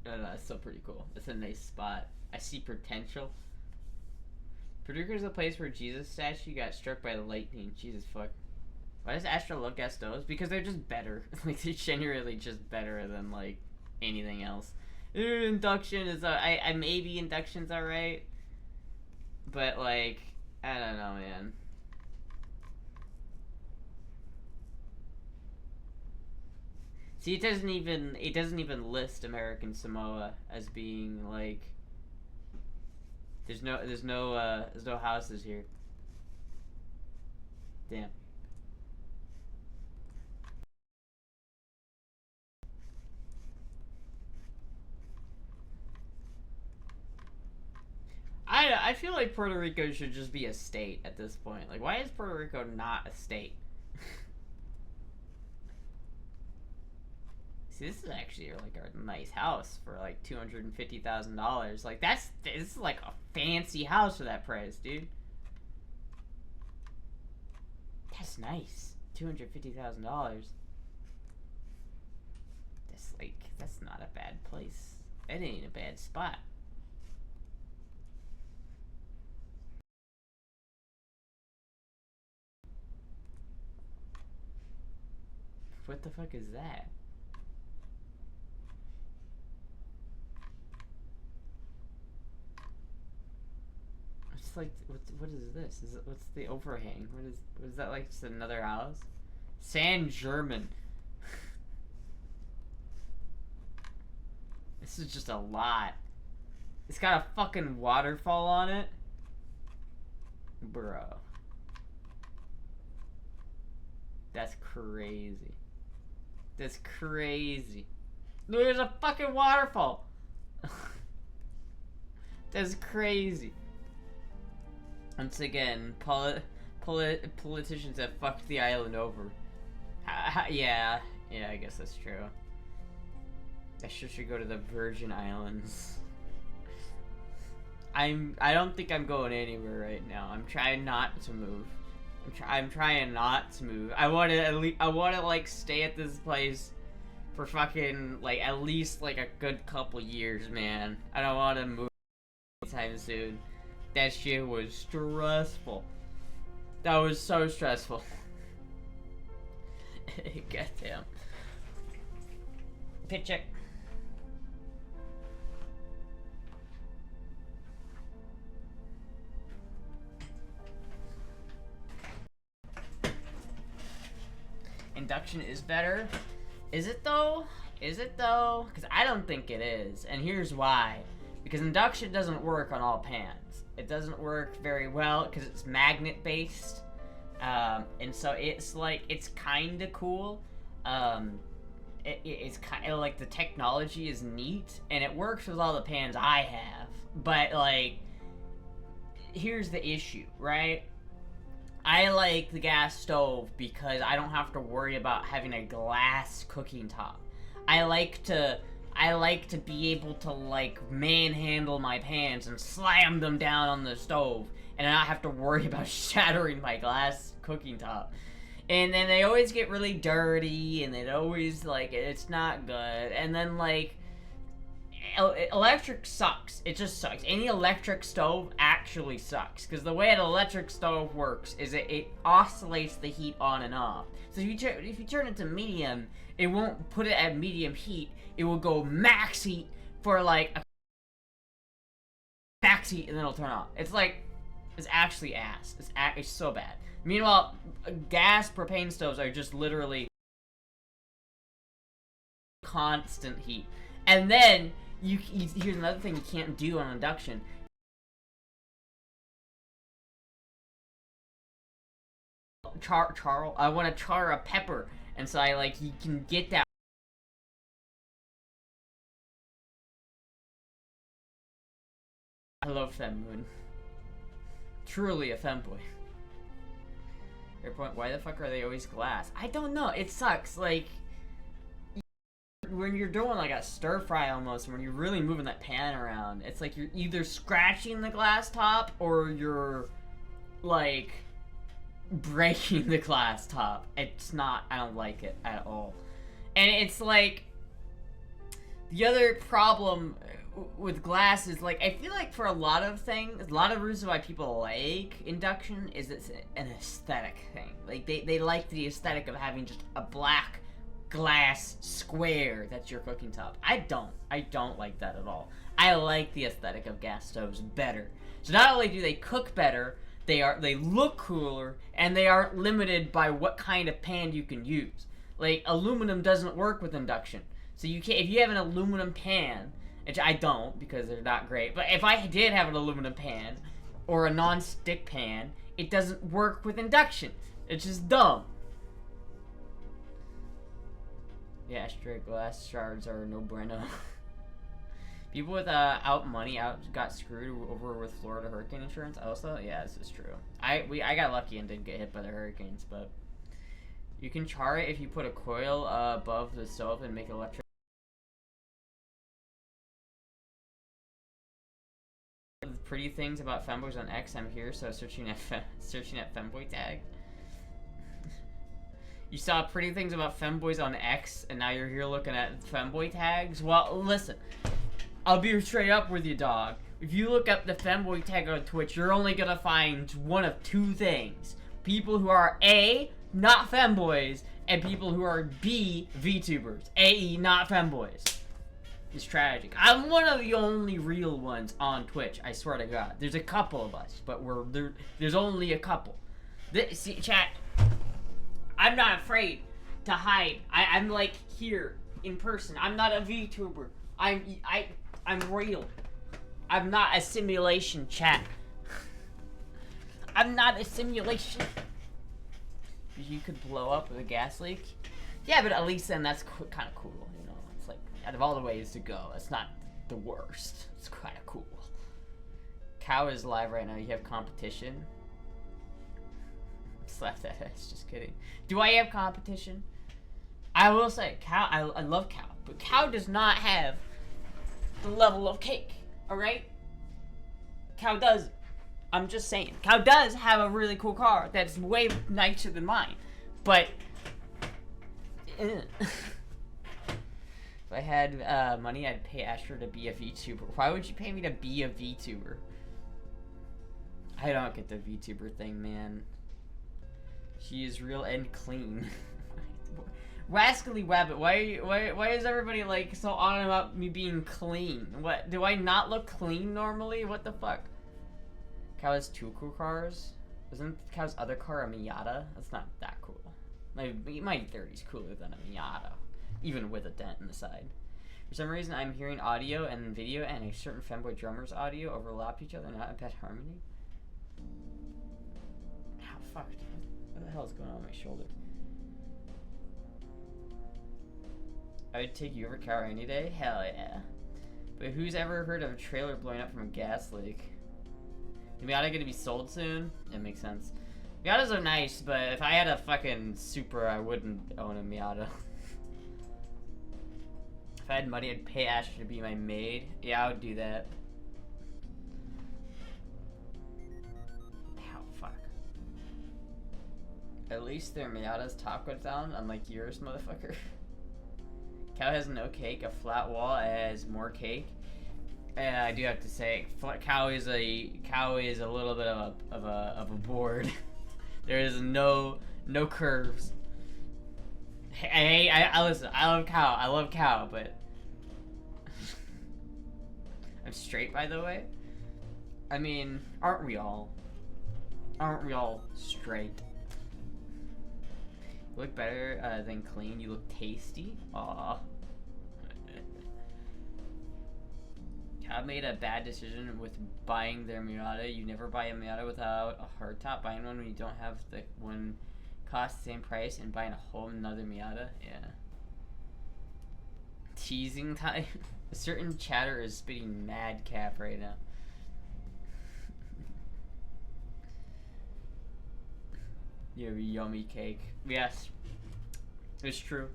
A: No, it's still pretty cool. It's a nice spot. I see potential. Puerto Rico is a place where Jesus statue got struck by lightning. Jesus fuck. Why does Astra look at those? Because they're just better. Like they're genuinely just better than like anything else. Induction is I maybe induction's alright. But like I don't know, man. See, it doesn't even list American Samoa as being like there's no houses here. Damn. I feel like Puerto Rico should just be a state at this point. Like, why is Puerto Rico not a state? See, this is actually like a nice house for like $250,000. Like, this is like a fancy house for that price, dude. That's nice. $250,000. That's not a bad place. That ain't a bad spot. What the fuck is that? It's like, what is this? What's the overhang? What is that, like just another house? San German. This is just a lot. It's got a fucking waterfall on it. Bro. That's crazy. That's crazy. There's a fucking waterfall. That's crazy. Once again, politicians have fucked the island over. Yeah, I guess that's true. I should go to the Virgin Islands. I don't think I'm going anywhere right now. I'm trying not to move. I'm trying not to move. I want to like stay at this place for fucking like at least like a good couple years, man. I don't want to move anytime soon. That shit was stressful. That was so stressful. Goddamn. Pit check. Induction is better. Is it though? Is it though? Because I don't think it is. And here's why. Because induction doesn't work on all pans. It doesn't work very well because it's magnet based. And so it's like, it's kind of cool. It's kind of like the technology is neat and it works with all the pans I have. But like, here's the issue, right? I like the gas stove because I don't have to worry about having a glass cooking top. I like to be able to like manhandle my pans and slam them down on the stove and not have to worry about shattering my glass cooking top. And then they always get really dirty and it always like, it's not good. And then like, electric sucks. It just sucks. Any electric stove actually sucks because the way an electric stove works is it oscillates the heat on and off. So if you turn it to medium, it won't put it at medium heat. It will go max heat for like a max heat and then it'll turn off. It's like, it's actually ass. It's so bad. Meanwhile, gas propane stoves are just literally constant heat. And then here's another thing you can't do on induction. I want to char a pepper, and so you can get that. I love Femmoon. Truly a femboy. Fair point. Why the fuck are they always glass? I don't know. It sucks. Like, when you're doing like a stir fry almost, when you're really moving that pan around, it's like you're either scratching the glass top or you're like breaking the glass top. It's not, I don't like it at all. And it's like, the other problem with glass is like, I feel like for a lot of things, a lot of reasons why people like induction is it's an aesthetic thing. Like they like the aesthetic of having just a black glass square that's your cooking top. I don't like that at all. I like the aesthetic of gas stoves better. So not only do they cook better, they look cooler, and they aren't limited by what kind of pan you can use. Like aluminum doesn't work with induction. So you can't, if you have an aluminum pan, which I don't because they're not great, but if I did have an aluminum pan or a non-stick pan, it doesn't work with induction. It's just dumb. Yeah, straight glass shards are no bueno. People with money got screwed over with Florida hurricane insurance. Also, yeah, this is true. I got lucky and didn't get hit by the hurricanes, but you can char it if you put a coil above the stove and make electric. Pretty things about femboys on X. I'm here, so searching at femboy tag. You saw pretty things about femboys on X, and now you're here looking at femboy tags? Well, listen. I'll be straight up with you, dog. If you look up the femboy tag on Twitch, you're only gonna find one of two things. People who are A, not femboys, and people who are B, VTubers. A, not femboys. It's tragic. I'm one of the only real ones on Twitch, I swear to God. There's a couple of us, but there's only a couple. See, chat, I'm not afraid to hide. I'm like here in person. I'm not a VTuber I'm real. I'm not a simulation, chat. I'm not a simulation. You could blow up with a gas leak. Yeah, but at least then that's kind of cool, you know. It's like, out of all the ways to go, it's not the worst. It's kind of cool. Cow is live right now. You have competition. Slap that ass. Just kidding. Do I have competition? I will say, Cow. I love Cow, but Cow does not have the level of cake. All right. Cow does. I'm just saying. Cow does have a really cool car that's way nicer than mine, but. If I had money, I'd pay Astra to be a VTuber. Why would you pay me to be a VTuber? I don't get the VTuber thing, man. She is real and clean. Rascally Wabbit, why is everybody like so on about me being clean? What, do I not look clean normally? What the fuck? Cow has 2 cool cars. Isn't Cow's other car a Miata? That's not that cool. My 30's cooler than a Miata, even with a dent in the side. For some reason, I'm hearing audio and video and a certain femboy drummer's audio overlap each other, not in bad harmony. Ow, fuck. What the hell is going on my shoulder? I would take you over Cow any day? Hell yeah. But who's ever heard of a trailer blowing up from a gas leak? The Miata gonna be sold soon? It makes sense. Miatas are nice, but if I had a fucking Supra, I wouldn't own a Miata. If I had money, I'd pay Asher to be my maid. Yeah, I would do that. Ow, fuck. At least their Miata's top goes down, unlike yours, motherfucker. Cow has no cake, a flat wall has more cake. And I do have to say, Cow is a little bit of a board. There is no curves. Hey, I listen. I love Cow, but I'm straight, by the way. I mean, aren't we all? Aren't we all straight? You look better than clean. You look tasty. Aww. Cow made a bad decision with buying their Miata. You never buy a Miata without a hardtop. Buying one when you don't have the one cost the same price and buying a whole nother Miata. Yeah. Teasing time. A certain chatter is spitting mad cap right now. You have a yummy cake. Yes. It's true.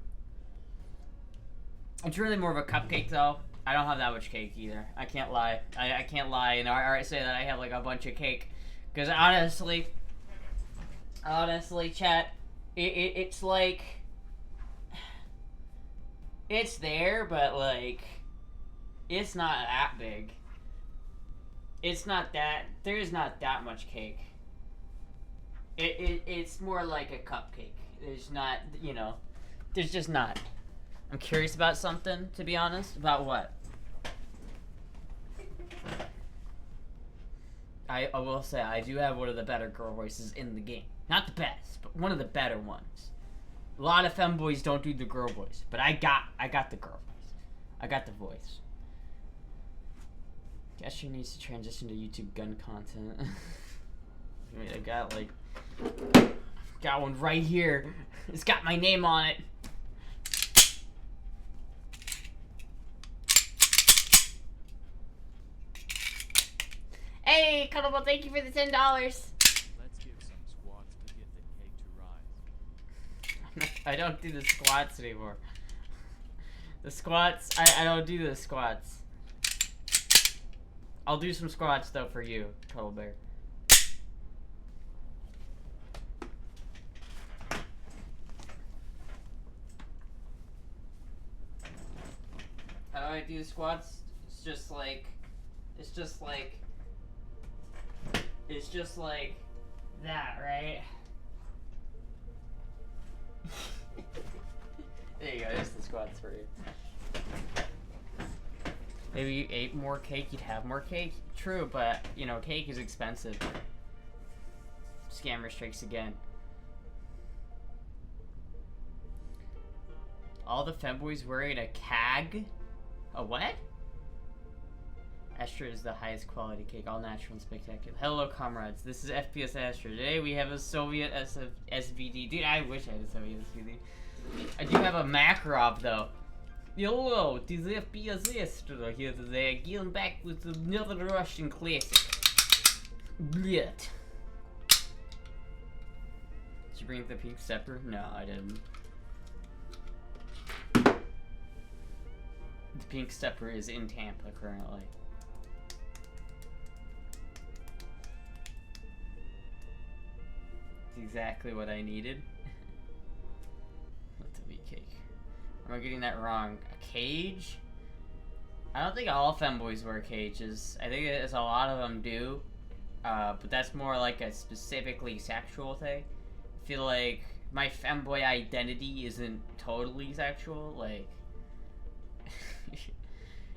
A: It's really more of a cupcake though. I don't have that much cake either. I can't lie. I can't lie and I say that I have like a bunch of cake. Because honestly, chat, it's like, it's there, but like, it's not that big. It's not that, there's not that much cake. It's more like a cupcake. There's not, you know, there's just not. I'm curious about something, to be honest. About what? I will say, I do have one of the better girl voices in the game. Not the best, but one of the better ones. A lot of femboys don't do the girl voice, but I got the girl voice. I got the voice. Guess she needs to transition to YouTube gun content. I mean, I got one right here. It's got my name on it. Hey, Cuddleball, thank you for the $10.
B: Let's give some squats to get the cake to rise.
A: I don't do the squats anymore. The squats, I don't do the squats. I'll do some squats though for you, Cuddle Bear. How do I do the squats? It's just like that, right? There you go, there's the squats for you. Maybe you ate more cake, you'd have more cake. True, but, you know, cake is expensive. Scammer strikes again. All the femboys wearing a CAG? A what? Astra is the highest quality cake, all natural and spectacular. Hello, comrades. This is FPS Astra. Today we have a Soviet SVD. Dude, I wish I had a Soviet SVD. I do have a Makarov, though. Hello, this is FPS Astra here today. Getting back with another Russian classic. Blit. Did you bring the pink stepper? No, I didn't. The pink stepper is in Tampa currently. It's exactly what I needed. What's a meat cake? Am I getting that wrong? A cage? I don't think all femboys wear cages. I think it's a lot of them do. But that's more like a specifically sexual thing. I feel like my femboy identity isn't totally sexual. Like,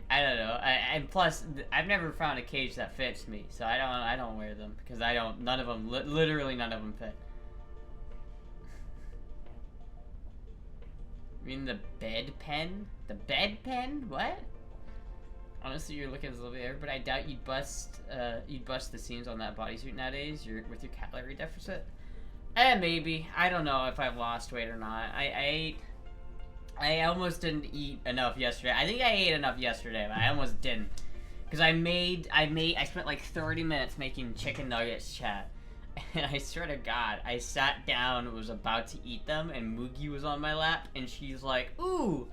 A: I don't know. And plus, I've never found a cage that fits me, so I don't wear them because none of them, literally none of them fit. I mean the bedpan? The bedpan? What? Honestly, you're looking a little bit there, but I doubt you'd bust the seams on that bodysuit nowadays. With your calorie deficit. Maybe. I don't know if I've lost weight or not. I almost didn't eat enough yesterday. I think I ate enough yesterday, but I almost didn't. Because I spent like 30 minutes making chicken nuggets, chat. And I swear to God, I sat down, was about to eat them, and Mugi was on my lap, and she's like, ooh,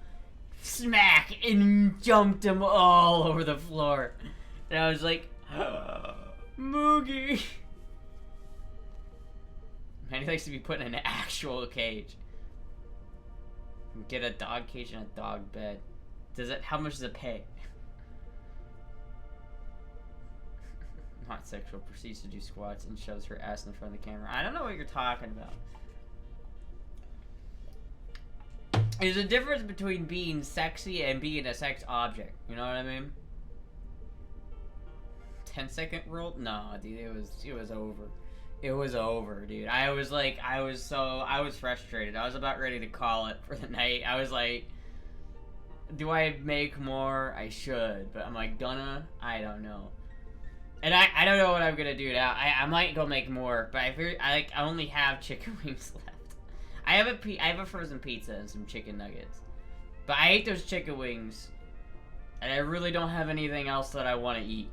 A: smack, and jumped them all over the floor. And I was like, Mugi. Man, he likes to be put in an actual cage. Get a dog cage and a dog bed. How much does it pay? Not sexual, proceeds to do squats and shoves her ass in front of the camera. I don't know what you're talking about. There's a difference between being sexy and being a sex object. You know what I mean? 10-second rule? No, dude, it was over. It was over, dude. I was frustrated. I was about ready to call it for the night. I was like, do I make more? I should, but am I gonna? I don't know. And I don't know what I'm gonna do now. I might go make more, but I only have chicken wings left. I have a frozen pizza and some chicken nuggets, but I ate those chicken wings, and I really don't have anything else that I want to eat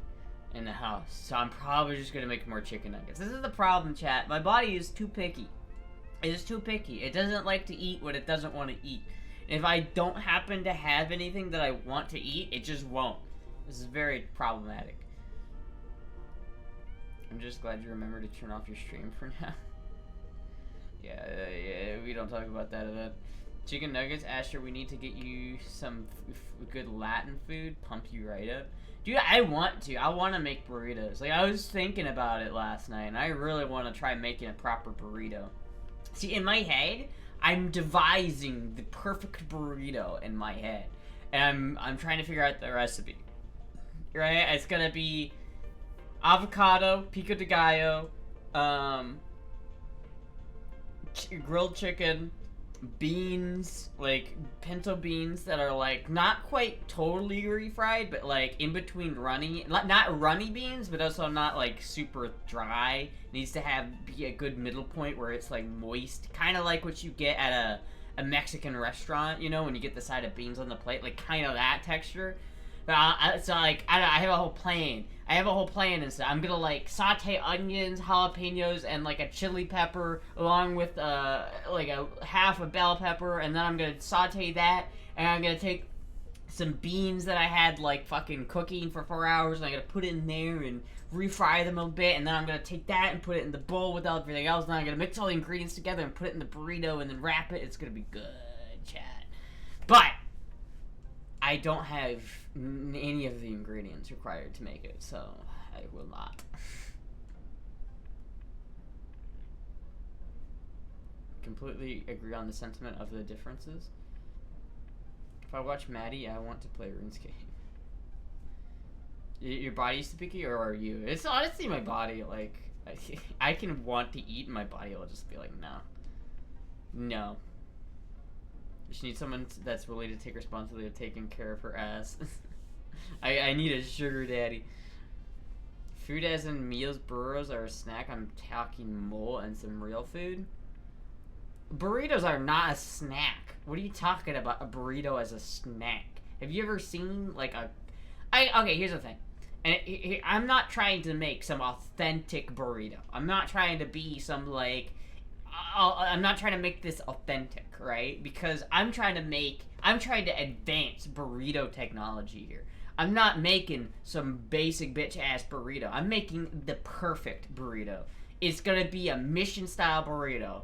A: in the house. So I'm probably just gonna make more chicken nuggets. This is the problem, chat. My body is too picky. It is too picky. It doesn't like to eat what it doesn't want to eat. If I don't happen to have anything that I want to eat, it just won't. This is very problematic. I'm just glad you remembered to turn off your stream for now. Yeah, we don't talk about that event. Chicken nuggets, Asher, we need to get you some good Latin food. Pump you right up. Dude, I want to make burritos. Like, I was thinking about it last night, and I really want to try making a proper burrito. See, in my head, I'm devising the perfect burrito in my head. And I'm trying to figure out the recipe. Right? It's gonna be avocado, pico de gallo, grilled chicken, beans, like pinto beans that are like not quite totally refried, but like in between runny, not runny beans, but also not like super dry. It needs to be a good middle point where it's like moist, kind of like what you get at a Mexican restaurant, you know, when you get the side of beans on the plate, like kind of that texture. But so like I have a whole plan. And so I'm gonna like saute onions, jalapenos, and like a chili pepper, along with like a half a bell pepper, and then I'm gonna saute that, and I'm gonna take some beans that I had like fucking cooking for 4 hours, and I'm gonna put it in there and refry them a bit, and then I'm gonna take that and put it in the bowl with everything else, and then I'm gonna mix all the ingredients together and put it in the burrito, and then wrap it. It's gonna be good, chat. But I don't have any of the ingredients required to make it, so I will not. Completely agree on the sentiment of the differences. If I watch Maddie, I want to play RuneScape. Your body's too picky, or are you? It's honestly my body. Like, I can want to eat, and my body will just be like, no. No. She needs someone that's willing to take responsibility of taking care of her ass. I need a sugar daddy. Food as in meals, burritos are a snack. I'm talking mole and some real food. Burritos are not a snack. What are you talking about? A burrito as a snack? Have you ever seen like a... okay, here's the thing. And I'm not trying to make some authentic burrito. I'm not trying to be some like... I'm not trying to make this authentic, right? Because I'm trying to advance burrito technology here. I'm not making some basic bitch ass burrito. I'm making the perfect burrito. It's gonna be a mission style burrito,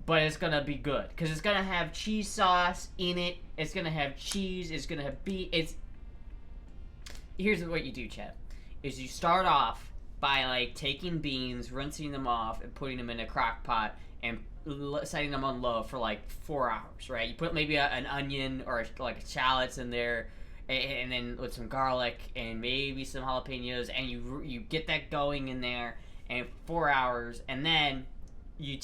A: but it's gonna be good because it's gonna have cheese sauce in it. It's gonna have cheese. It's gonna have beef. Here's what you do, Chet. Is you start off by like taking beans, rinsing them off, and putting them in a crock pot and setting them on low for like 4 hours, right? You put maybe an onion or like shallots in there. And then with some garlic and maybe some jalapenos, and you get that going in there, and 4 hours, and then you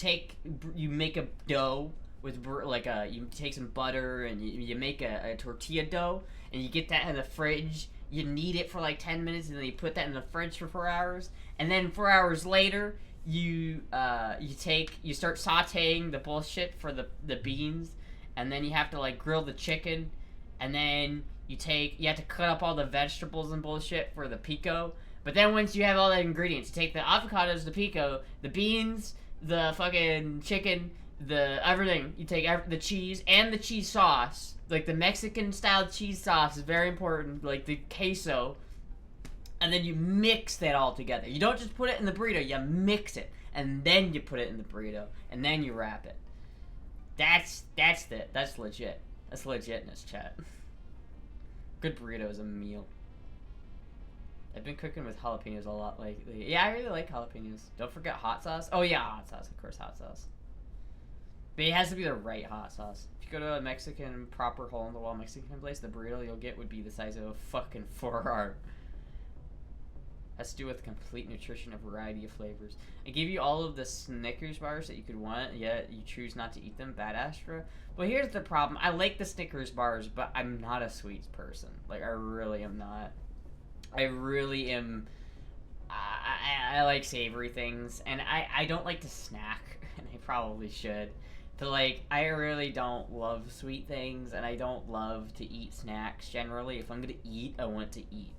A: make a dough with you take some butter and you make a tortilla dough, and you get that in the fridge. You knead it for like 10 minutes, and then you put that in the fridge for 4 hours, and then 4 hours later you start sauteing the bullshit for the beans, and then you have to like grill the chicken, and then you have to cut up all the vegetables and bullshit for the pico. But then once you have all the ingredients, you take the avocados, the pico, the beans, the fucking chicken, the everything. You take the cheese and the cheese sauce. Like the Mexican style cheese sauce is very important, like the queso. And then you mix that all together. You don't just put it in the burrito, you mix it. And then you put it in the burrito. And then you wrap it. That's legit. That's legitness, chat. Good burrito is a meal. I've been cooking with jalapenos a lot lately. Yeah, I really like jalapenos. Don't forget hot sauce. Oh yeah, hot sauce. Of course, hot sauce. But it has to be the right hot sauce. If you go to a Mexican, proper hole-in-the-wall Mexican place, the burrito you'll get would be the size of a fucking forearm. Has to do with complete nutrition, a variety of flavors. I gave you all of the Snickers bars that you could want, yet you choose not to eat them. Bad Astra. Well, here's the problem. I like the Snickers bars, but I'm not a sweets person. Like, I really am not. I really am... I like savory things, and I don't like to snack, and I probably should. But, like, I really don't love sweet things, and I don't love to eat snacks, generally. If I'm gonna eat, I want to eat.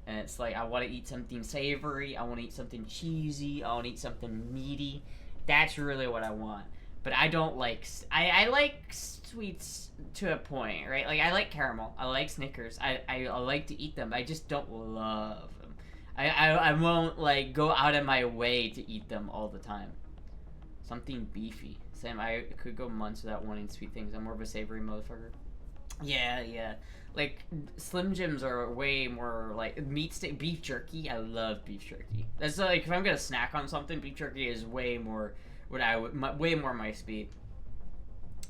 A: And it's like, I want to eat something savory, I want to eat something cheesy, I want to eat something meaty. That's really what I want. But I don't like... I like sweets to a point, right? Like, I like caramel. I like Snickers. I like to eat them. I just don't love them. I won't, like, go out of my way to eat them all the time. Something beefy. Sam, I could go months without wanting sweet things. I'm more of a savory motherfucker. Yeah. Like, Slim Jims are way more, like, beef jerky. I love beef jerky. That's, like, if I'm gonna snack on something, beef jerky is way more... way more my speed.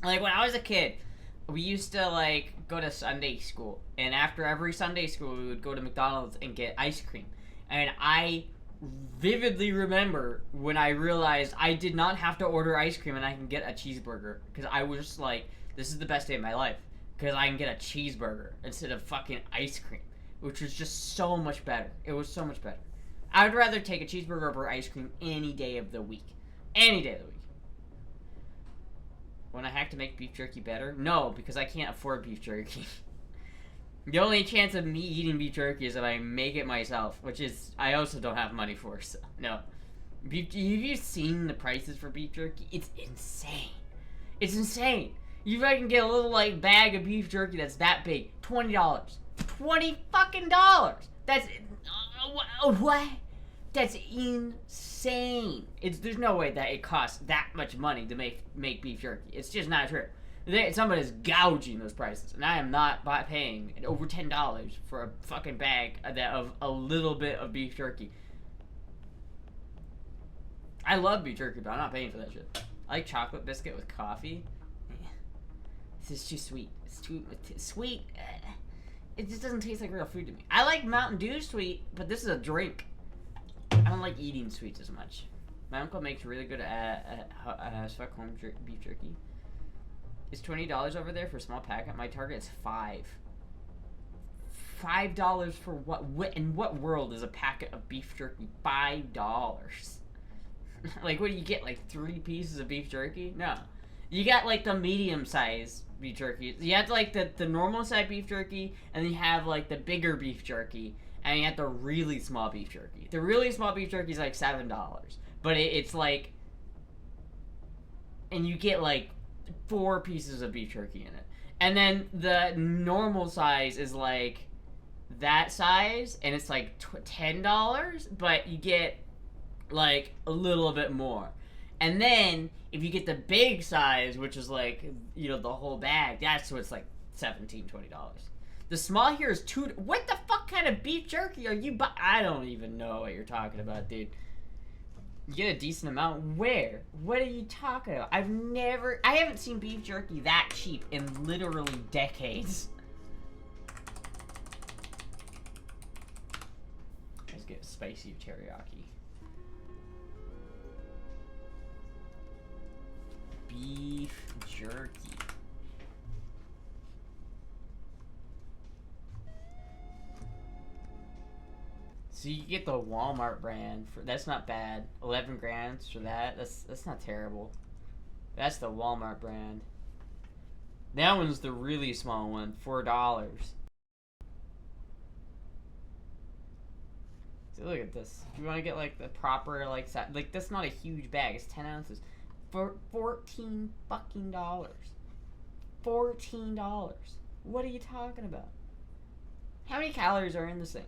A: Like, when I was a kid, we used to, like, go to Sunday school. And after every Sunday school, we would go to McDonald's and get ice cream. And I vividly remember when I realized I did not have to order ice cream and I can get a cheeseburger. Because I was just like, this is the best day of my life. Because I can get a cheeseburger instead of fucking ice cream. Which was just so much better. It was so much better. I would rather take a cheeseburger over ice cream any day of the week. Any day of the week. When I have to make beef jerky better? No, because I can't afford beef jerky. The only chance of me eating beef jerky is if I make it myself, which is, I also don't have money for, so, no. Have you seen the prices for beef jerky? It's insane. It's insane. You fucking get a little, like, bag of beef jerky that's that big. $20. $20 fucking dollars! That's, what? That's insane. There's no way that it costs that much money to make beef jerky. It's just not true. Somebody's gouging those prices, and I am not paying over $10 for a fucking bag of a little bit of beef jerky. I love beef jerky, but I'm not paying for that shit. I like chocolate biscuit with coffee. This is too sweet. It's too sweet. It just doesn't taste like real food to me. I like Mountain Dew sweet, but this is a drink. I don't like eating sweets as much. My uncle makes really good home beef jerky. Is $20 over there for a small packet? My target is $5. $5 for what? In what world is a packet of beef jerky $5? Like, what do you get? Like 3 pieces of beef jerky? No, you got like the medium size beef jerky. You have like the normal size beef jerky, and then you have like the bigger beef jerky, and you have the really small beef jerky. The really small beef jerky is like $7, but it's like, and you get like 4 pieces of beef jerky in it, and then the normal size is like that size, and it's like $10, but you get like a little bit more. And then if you get the big size, which is like, you know, the whole bag, that's what's like $17-20. The small here is $2. What the fuck kind of beef jerky are you I don't even know what you're talking about, dude. You get a decent amount. Where? What are you talking about? I haven't seen beef jerky that cheap in literally decades. Let's get spicy teriyaki. Beef jerky. So you get the Walmart brand for that's not bad. 11 grams for that. That's not terrible. That's the Walmart brand. That one's the really small one, $4. So look at this. If you want to get like the proper like that's not a huge bag. It's 10 ounces. For $14 fucking $14. What are you talking about? How many calories are in this thing?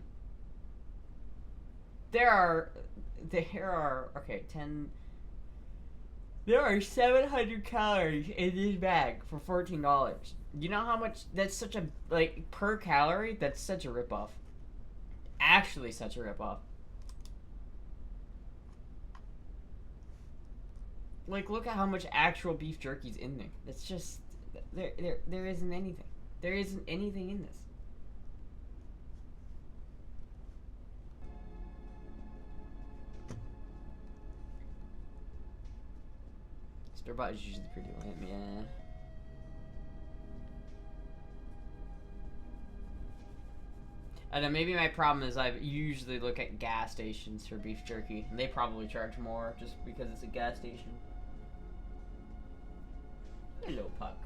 A: There are 700 calories in this bag for $14. You know how much that's such a like per calorie? That's such a ripoff. Actually, such a ripoff. Like, look at how much actual beef jerky's in there. It's just there isn't anything. There isn't anything in this. Store-bought is usually pretty lame, yeah. I know, maybe my problem is I usually look at gas stations for beef jerky, and they probably charge more just because it's a gas station. Hello, Puck.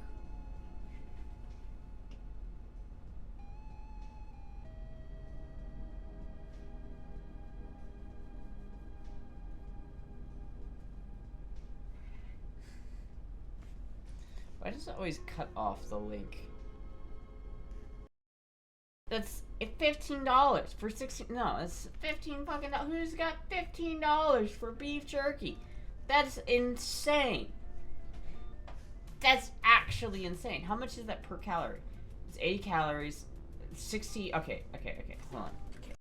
A: Why does it always cut off the link? That's $15 for 16. No, it's 15 fucking dollars. Who's got $15 for beef jerky? That's insane. That's actually insane. How much is that per calorie? It's 80 calories. 60. Okay. Hold on. Okay.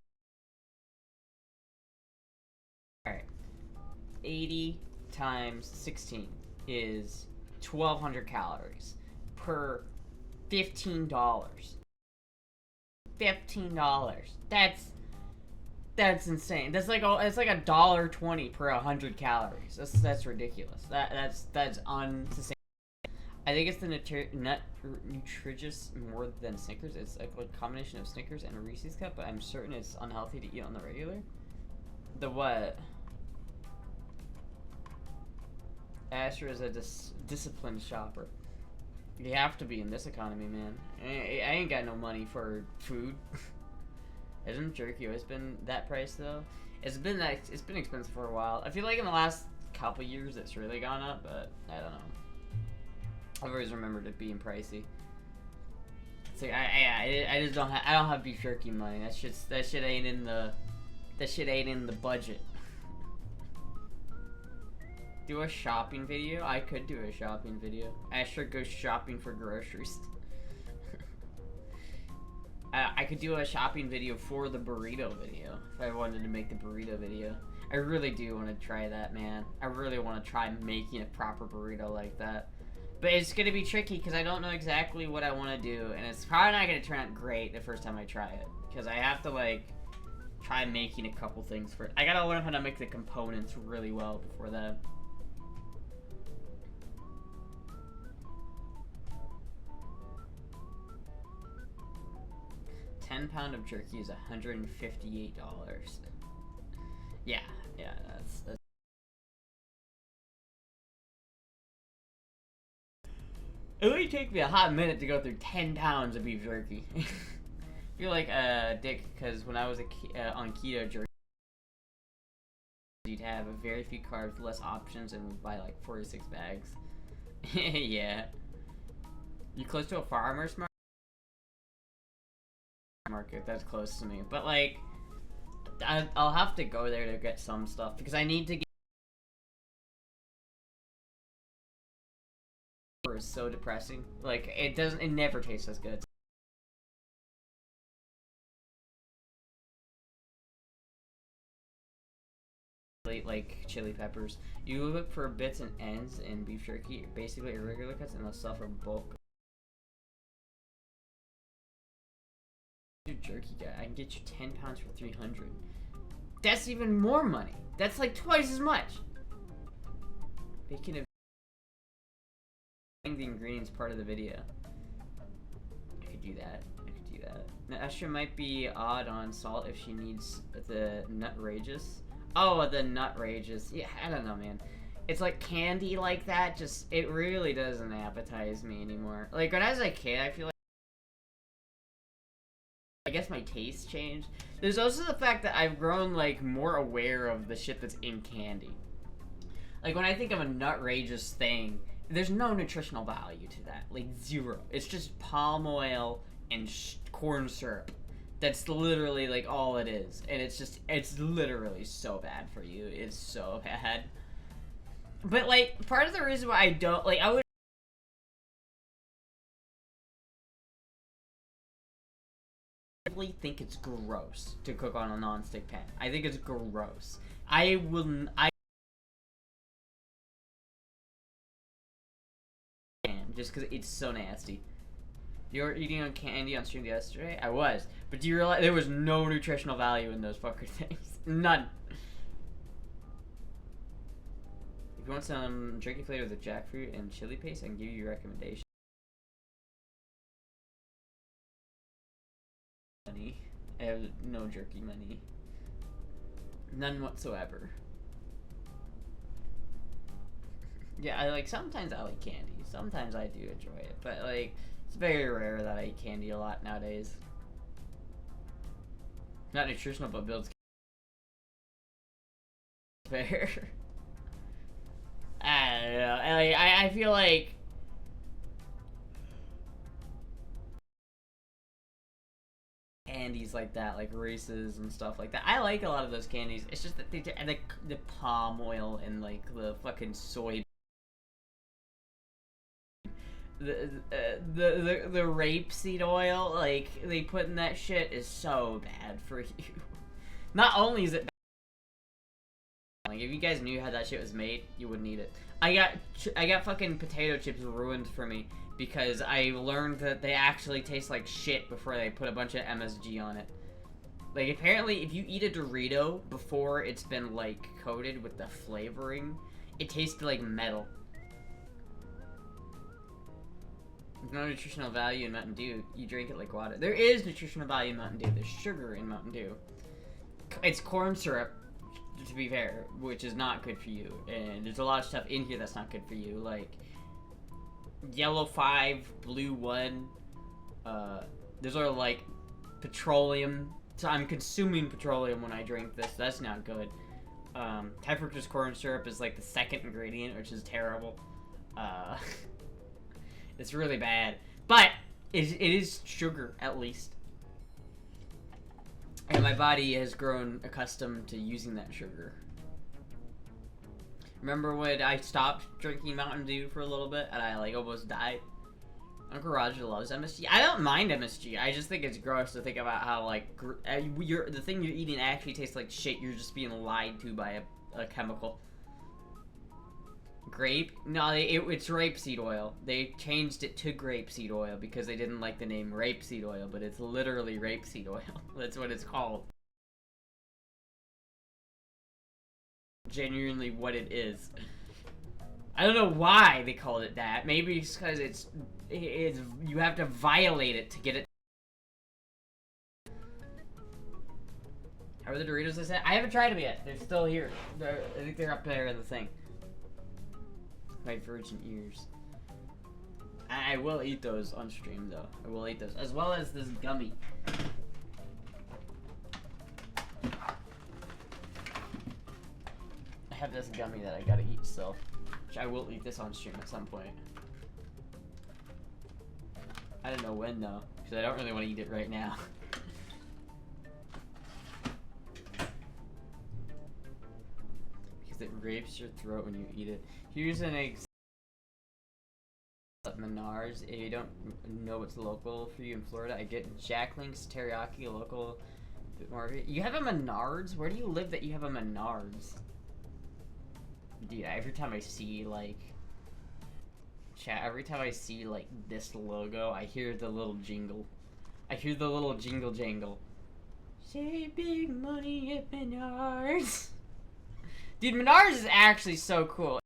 A: Alright. 80 times 16 is 1,200 calories per $15. $15. That's insane. That's like it's like $1.20 per 100 calories. That's ridiculous. That's unsustainable. I think it's the nutritious more than Snickers. It's like a combination of Snickers and a Reese's cup, but I'm certain it's unhealthy to eat on the regular. The what? Astra is a disciplined shopper. You have to be in this economy, man. I ain't got no money for food. Hasn't jerky always been that price though? It's been expensive for a while. I feel like in the last couple years it's really gone up, but I don't know. I've always remembered it being pricey. It's like I just don't have beef jerky money. That shit ain't in the budget. Do a shopping video? I could do a shopping video. Astra goes shopping for groceries. I could do a shopping video for the burrito video if I wanted to make the burrito video. I really do want to try that, man. I really want to try making a proper burrito like that. But it's going to be tricky because I don't know exactly what I want to do. And it's probably not going to turn out great the first time I try it. Because I have to, like, try making a couple things first. I got to learn how to make the components really well before that. 10-pound of jerky is $158. Yeah, that's it would take me a hot minute to go through 10 pounds of beef jerky. I feel like a dick because when I was on keto jerky, you'd have a very few carbs, less options, and would buy like 46 bags. Yeah. You close to a farmer's market? That's close to me. But like, I'll have to go there to get some stuff because I need to get. Is so depressing. Like it never tastes as good. Like chili peppers. You look for bits and ends in beef jerky, basically irregular cuts, and they'll sell for bulk. Jerky guy, I can get you 10 pounds for 300. That's even more money. That's like twice as much. Bacon and the ingredients part of the video. I could do that. Now Astra might be odd on salt if she needs the nutrageous. Oh, the nutrageous. Yeah, I don't know, man. It's like candy like that. Just it really doesn't appetize me anymore. Like when I was a kid, I feel like. I guess my taste changed. There's also the fact that I've grown like more aware of the shit that's in candy. Like when I think of a nutrageous thing, there's no nutritional value to that. Like zero. It's just palm oil and corn syrup. That's literally like all it is. And it's literally so bad for you. It's so bad. But like part of the reason why I don't like I would think it's gross to cook on a non-stick pan. I think it's gross. I just because it's so nasty. You were eating on candy on stream yesterday? I was. But do you realize there was no nutritional value in those fucker things? None. If you want some jerky flavor with jackfruit and chili paste, I can give you a recommendation. Money. I have no jerky money. None whatsoever. Yeah, sometimes I like candy. Sometimes I do enjoy it. But like, it's very rare that I eat candy a lot nowadays. Not nutritional, but builds fair. I don't know. I feel like candies like that, like Reese's and stuff like that. I like a lot of those candies. It's just that they the palm oil and like the fucking soy. The rapeseed oil, like they put in that shit is so bad for you. Not only is it bad, like if you guys knew how that shit was made, you wouldn't eat it. I got fucking potato chips ruined for me because I learned that they actually taste like shit before they put a bunch of MSG on it. Like apparently if you eat a Dorito before it's been like coated with the flavoring, it tastes like metal. There's no nutritional value in Mountain Dew. You drink it like water. There is nutritional value in Mountain Dew. There's sugar in Mountain Dew. It's corn syrup, to be fair, which is not good for you. And there's a lot of stuff in here that's not good for you, like yellow 5, blue 1. Those are like petroleum. So I'm consuming petroleum when I drink this. That's not good. High fructose corn syrup is like the second ingredient, which is terrible. It's really bad, but it is sugar at least, and my body has grown accustomed to using that sugar. Remember when I stopped drinking Mountain Dew for a little bit and I like almost died? Uncle Roger loves MSG. I don't mind MSG. I just think it's gross to think about how like the thing you're eating actually tastes like shit. You're just being lied to by a chemical. Grape? No, it's rapeseed oil. They changed it to grapeseed oil because they didn't like the name rapeseed oil, but it's literally rapeseed oil. That's what it's called. Genuinely what it is. I don't know why they called it that. Maybe it's because it's you have to violate it to get it. Are the Doritos the same? I haven't tried them yet. They're still here. I think they're up there in the thing. My virgin ears. I will eat those on stream though. I will eat those. As well as this gummy. I have this gummy that I gotta eat still. Which I will eat this on stream at some point. I don't know when though. Because I don't really want to eat it right now. Because it rapes your throat when you eat it. Here's an example of Menards. If you don't know what's local for you in Florida, I get Jack Link's teriyaki, a local bit more. You have a Menards? Where do you live that you have a Menards? Dude, every time I see like chat, every time I see like this logo, I hear the little jingle. I hear the little jingle jangle. Save big money at Menards. Dude, Menards is actually so cool.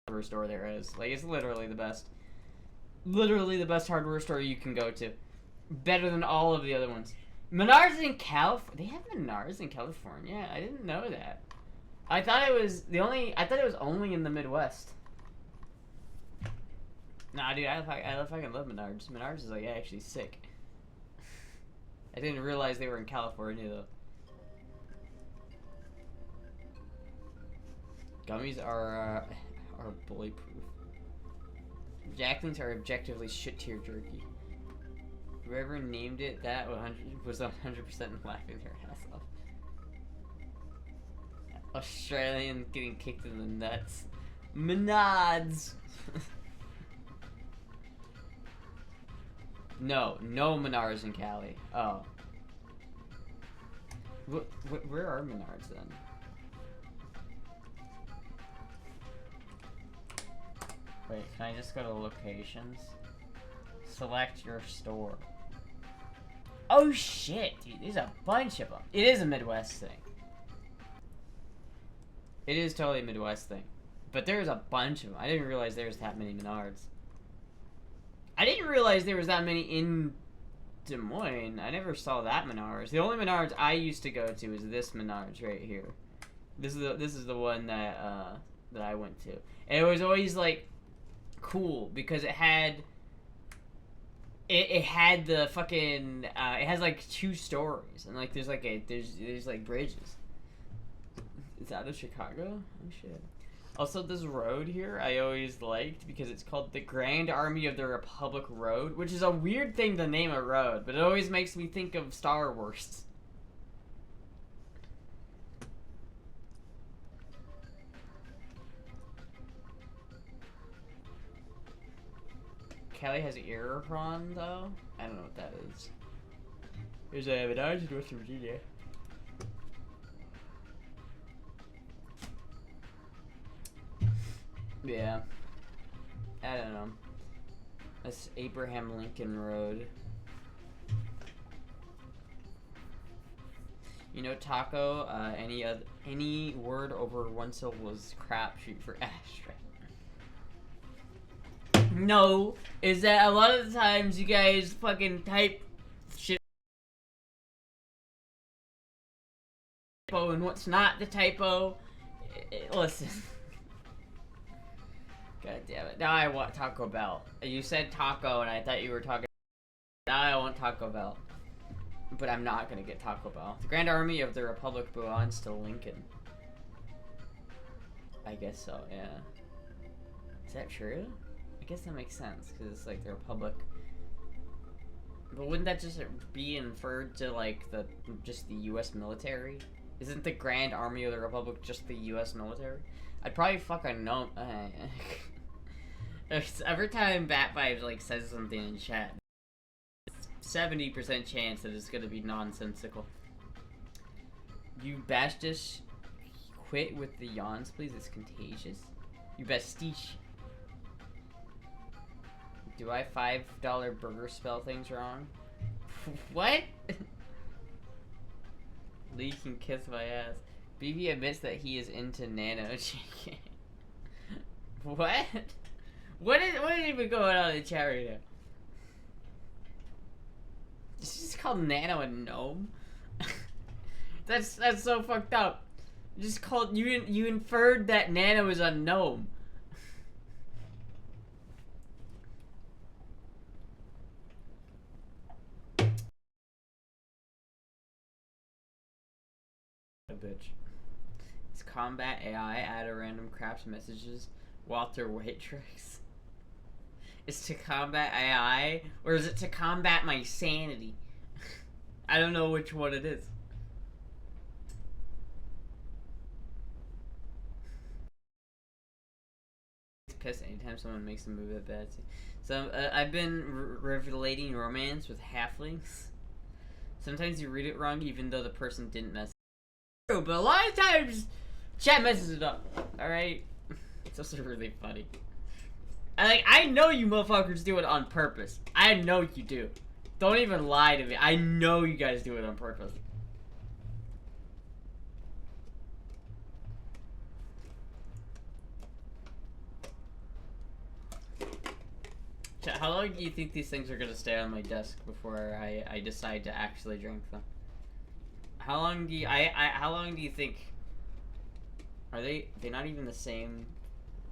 A: Hardware store there is. Like, it's literally the best. Literally the best hardware store you can go to. Better than all of the other ones. Menards in California. They have Menards in California. I didn't know that. I thought it was I thought it was only in the Midwest. Nah, dude, I fucking love Menards. Menards is like actually sick. I didn't realize they were in California though. Gummies are bully-proof. Jacklings are objectively shit-tier jerky. Whoever named it that was 100% laughing their ass off. Australian getting kicked in the nuts. Menards. No Menards in Cali. Oh. Where are Menards then? Wait, can I just go to locations? Select your store. Oh shit, dude, there's a bunch of them. It is a Midwest thing. It is totally a Midwest thing. But there's a bunch of them. I didn't realize there was that many Menards. I didn't realize there was that many in Des Moines. I never saw that Menards. The only Menards I used to go to is this Menards right here. This is the one that I went to. And it was always like cool because it had the fucking it has like 2 stories and like there's like bridges. It's out of Chicago? Oh shit. Also, this road here I always liked because it's called the Grand Army of the Republic Road, which is a weird thing to name a road, but it always makes me think of Star Wars. Kelly has ear prawn though? I don't know what that is. There's a Menards in West Virginia. Yeah. I don't know. That's Abraham Lincoln Road. You know, taco, any word over one syllable is crapshoot for Astra. No, is that a lot of the times you guys fucking type shit and what's not the typo. Listen. God damn it. Now I want Taco Bell. You said taco and I thought you were talking. Now I want Taco Bell. But I'm not gonna get Taco Bell. The Grand Army of the Republic belongs to Lincoln. I guess so, yeah. Is that true? I guess that makes sense, because it's like the Republic. But wouldn't that just be inferred to like just the US military? Isn't the Grand Army of the Republic just the US military? I'd probably fucking know. Every time Bat Vibes like says something in chat, 70% chance that it's gonna be nonsensical. You Bastish, quit with the yawns, please. It's contagious. You Bastiche. Do I $5 burger spell things wrong? What? Lee can kiss my ass. BB admits that he is into nano chicken. What? What is even going on in the chat right now? It's just called Nano a gnome. That's so fucked up. You just called you inferred that Nano is a gnome. A bitch. It's combat AI add a random craft messages Walter White tricks. It's to combat AI or is it to combat my sanity? I don't know which one it is. It's pissed anytime someone makes a move that bad. So I've been relating romance with halflings. Sometimes you read it wrong even though the person didn't mess it up. But a lot of times chat messes it up. Alright? It's also really funny. I know you motherfuckers do it on purpose. I know you do. Don't even lie to me. I know you guys do it on purpose. How long do you think these things are gonna stay on my desk before I decide to actually drink them? How long do you how long do you think? Are they're not even the same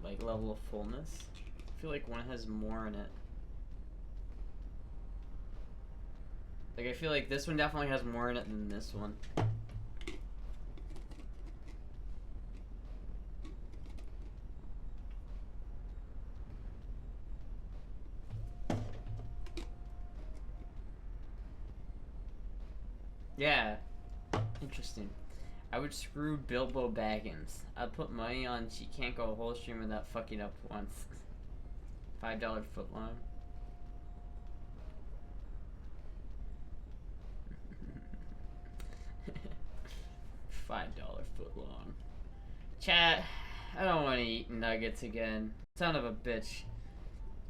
A: like level of fullness? I feel like one has more in it. Like I feel like this one definitely has more in it than this one. Yeah. Interesting. I would screw Bilbo Baggins. I'd put money on she can't go a whole stream without fucking up once. $5 footlong. $5 footlong. Chat, I don't want to eat nuggets again. Son of a bitch.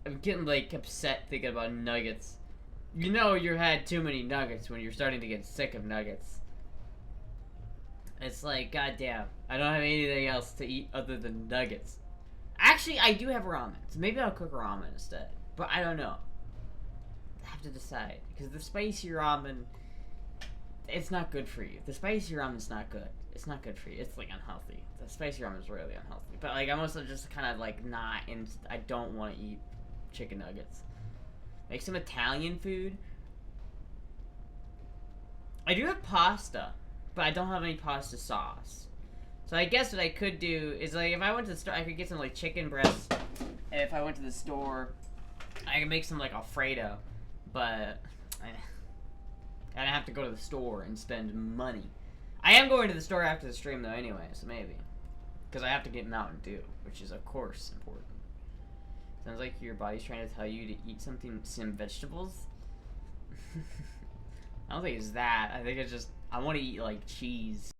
A: I'm getting like upset thinking about nuggets. You know you had too many nuggets when you're starting to get sick of nuggets. It's like, goddamn, I don't have anything else to eat other than nuggets. Actually, I do have ramen, so maybe I'll cook ramen instead. But I don't know. I have to decide. Because the spicy ramen, it's not good for you. The spicy ramen's not good. It's not good for you. It's like unhealthy. The spicy ramen is really unhealthy. But like, I'm also just kind of like not in. I don't want to eat chicken nuggets. Make some Italian food. I do have pasta, but I don't have any pasta sauce. So I guess what I could do is like if I went to the store, I could get some like chicken breasts. And if I went to the store, I could make some like Alfredo. But I'd have to go to the store and spend money. I am going to the store after the stream though anyway, so maybe. Because I have to get Mountain Dew, which is of course important. Sounds like your body's trying to tell you to eat some vegetables. I don't think it's that. I think it's just, I want to eat like cheese.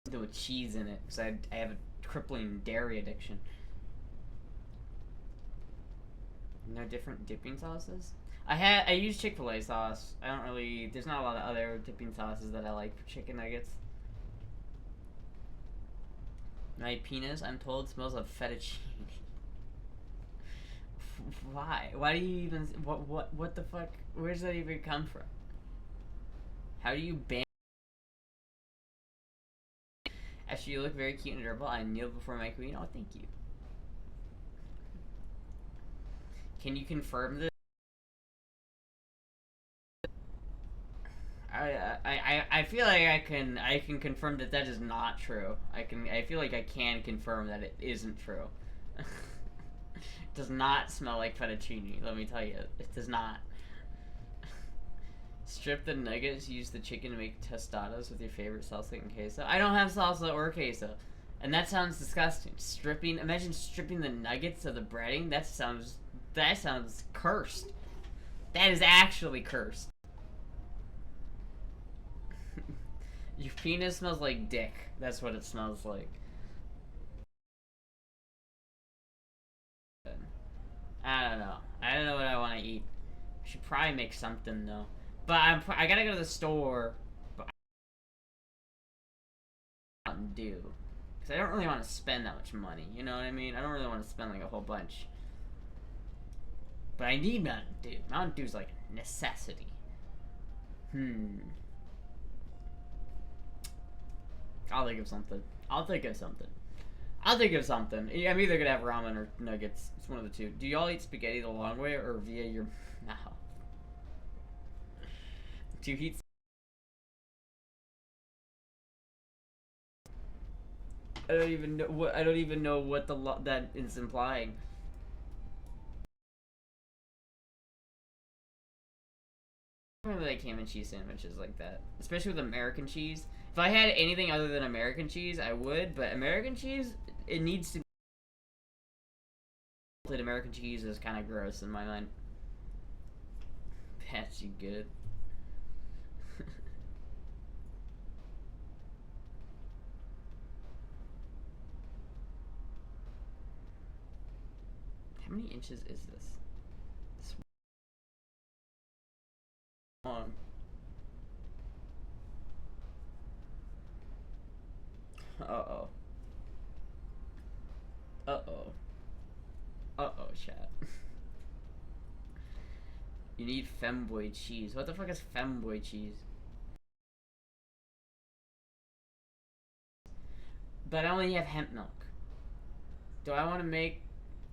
A: Something with cheese in it, because I have a crippling dairy addiction. No different dipping sauces? I use Chick-fil-A sauce. I don't really, there's not a lot of other dipping sauces that I like for chicken nuggets. My penis, I'm told, smells of fettuccine. Why? Why do you even, what the fuck? Where does that even come from? How do you ban? Actually, you look very cute and adorable. I kneel before my queen. Oh, thank you. Can you confirm this? I feel like I can confirm that that is not true. I feel like I can confirm that it isn't true. It does not smell like fettuccine, let me tell you. It does not. Strip the nuggets, use the chicken to make tostadas with your favorite salsa and queso. I don't have salsa or queso. And that sounds disgusting. Imagine stripping the nuggets of the breading. That sounds cursed. That is actually cursed. Your penis smells like dick. That's what it smells like. I don't know. I don't know what I want to eat. I should probably make something though. But I gotta go to the store. But Mountain Dew, because I don't really want to spend that much money. You know what I mean? I don't really want to spend like a whole bunch. But I need Mountain Dew. Mountain Dew's like a necessity. Hmm. I'll think of something. I'll think of something. I'll think of something. I'm either gonna have ramen or nuggets. It's one of the two. Do y'all eat spaghetti the long way or via your mouth? Do you eat? I don't even know what. I don't even know what that is implying. I really like ham and cheese sandwiches like that, especially with American cheese. If I had anything other than American cheese, I would. But American cheese, it needs to. American cheese is kind of gross in my mind. That's good. How many inches is this? This long. Uh-oh. Uh-oh. Uh-oh, chat. You need femboy cheese. What the fuck is femboy cheese? But I only have hemp milk. Do I want to make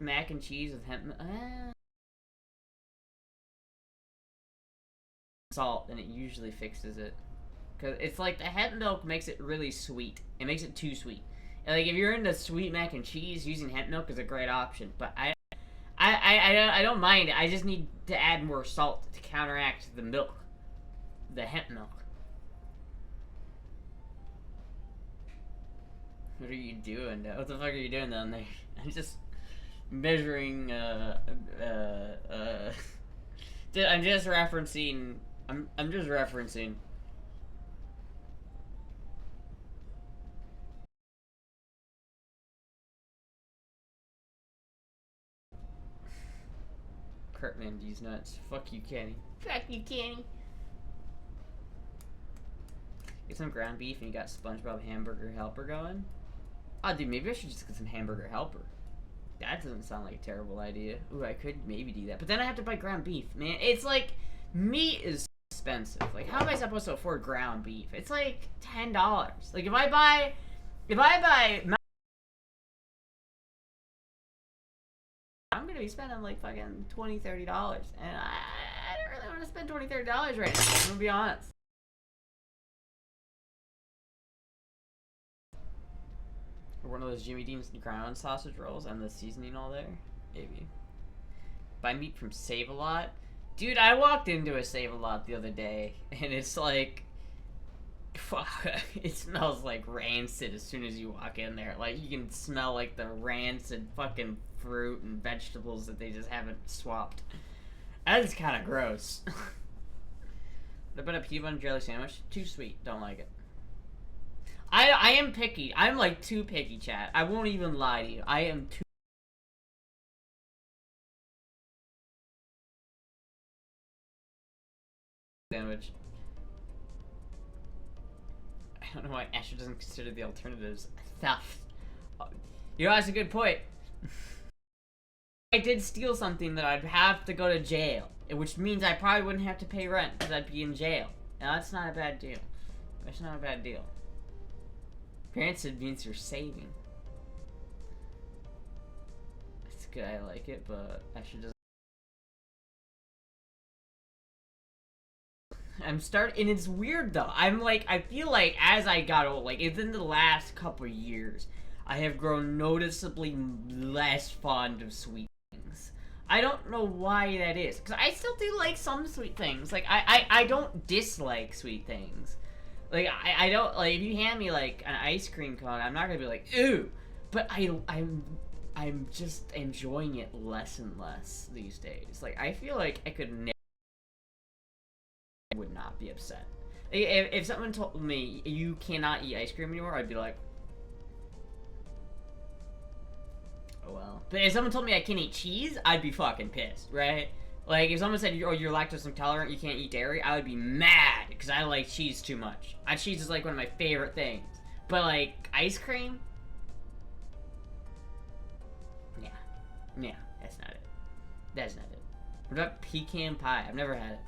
A: mac and cheese with hemp milk? Salt, and it usually fixes it. Because it's like the hemp milk makes it really sweet. It makes it too sweet. And like if you're into sweet mac and cheese, using hemp milk is a great option. But I don't mind it. I just need to add more salt to counteract the milk. The hemp milk. What are you doing? What the fuck are you doing down there? I'm just measuring, I'm just referencing, I'm just referencing. Kurtman, these nuts. Fuck you, Kenny. Fuck you, Kenny. Get some ground beef and you got SpongeBob hamburger helper going. Oh, dude, maybe I should just get some hamburger helper. That doesn't sound like a terrible idea. Ooh, I could maybe do that. But then I have to buy ground beef, man. It's like, meat is expensive. Like, how am I supposed to afford ground beef? It's like $10. Like, if I buy I'm gonna be spending like fucking $20, $30. And I don't really want to spend $20, $30 right now. I'm gonna be honest. One of those Jimmy Dean's ground sausage rolls and the seasoning all there? Maybe. Buy meat from Save-A-Lot? Dude, I walked into a Save-A-Lot the other day, and it's like... Fuck, it smells like rancid as soon as you walk in there. Like, you can smell like the rancid fucking fruit and vegetables that they just haven't swapped. That is kind of gross. What about a peanut butter and jelly sandwich? Too sweet. Don't like it. I am picky. I'm like too picky, chat. I won't even lie to you. I am too. Sandwich. I don't know why Astra doesn't consider the alternatives theft. You know, that's a good point. I did steal something that I'd have to go to jail, which means I probably wouldn't have to pay rent because I'd be in jail. Now that's not a bad deal. That's not a bad deal. Parents, it means you're saving. It's good, I like it, but Astra doesn't. And it's weird though. I feel like as I got old, like within the last couple years, I have grown noticeably less fond of sweet things. I don't know why that is, because I still do like some sweet things. Like, I don't dislike sweet things. Like, I don't, like, if you hand me, like, an ice cream cone, I'm not gonna be like, ew! But I'm just enjoying it less and less these days. Like, I feel like I could never would not be upset. If someone told me you cannot eat ice cream anymore, I'd be like, oh well. But if someone told me I can't eat cheese, I'd be fucking pissed, right? Like, if someone said, oh, you're lactose intolerant, you can't eat dairy, I would be mad, because I like cheese too much. Cheese is, like, one of my favorite things. But, like, ice cream? Yeah. Yeah, that's not it. That's not it. What about pecan pie? I've never had it.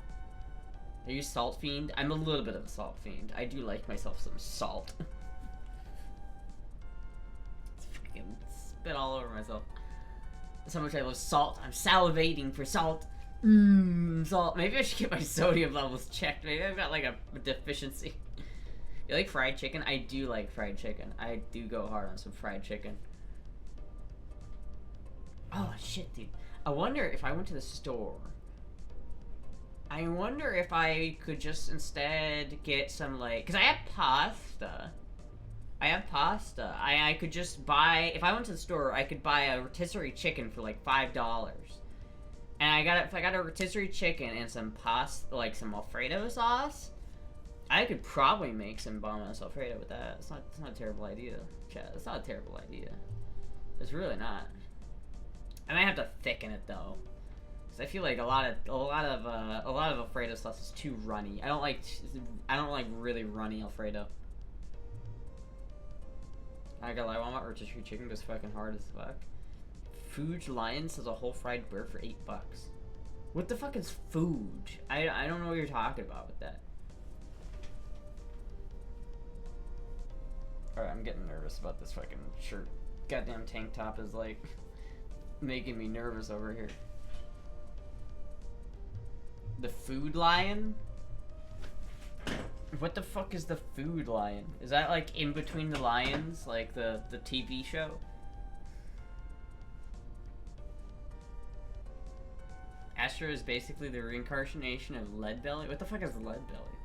A: Are you salt fiend? I'm a little bit of a salt fiend. I do like myself some salt. Fucking spit all over myself. That's how much I love salt. I'm salivating for salt. Salt. Maybe I should get my sodium levels checked. Maybe I've got like a deficiency. You like fried chicken? I do like fried chicken. I do go hard on some fried chicken. Oh shit, dude. I wonder if I went to the store. I wonder if I could just instead get some, like, because I have pasta. I could just buy, if I went to the store, I could buy a rotisserie chicken for like $5. And if I got a rotisserie chicken and some pasta, like some Alfredo sauce, I could probably make some bomb-ass Alfredo with that. It's not a terrible idea, Chad. It's not a terrible idea. It's really not. I might have to thicken it though. I feel like a lot of Alfredo sauce is too runny. I don't like really runny Alfredo. I gotta lie, Walmart rotisserie chicken goes fucking hard as fuck. Fuge Lion says a whole fried bird for $8. What the fuck is Fuge? I don't know what you're talking about with that. Alright, I'm getting nervous about this fucking shirt. Goddamn tank top is like making me nervous over here. The Food Lion? What the fuck is the Food Lion? Is that like in between the lions? Like the TV show? Astra is basically the reincarnation of Leadbelly? What the fuck is Leadbelly?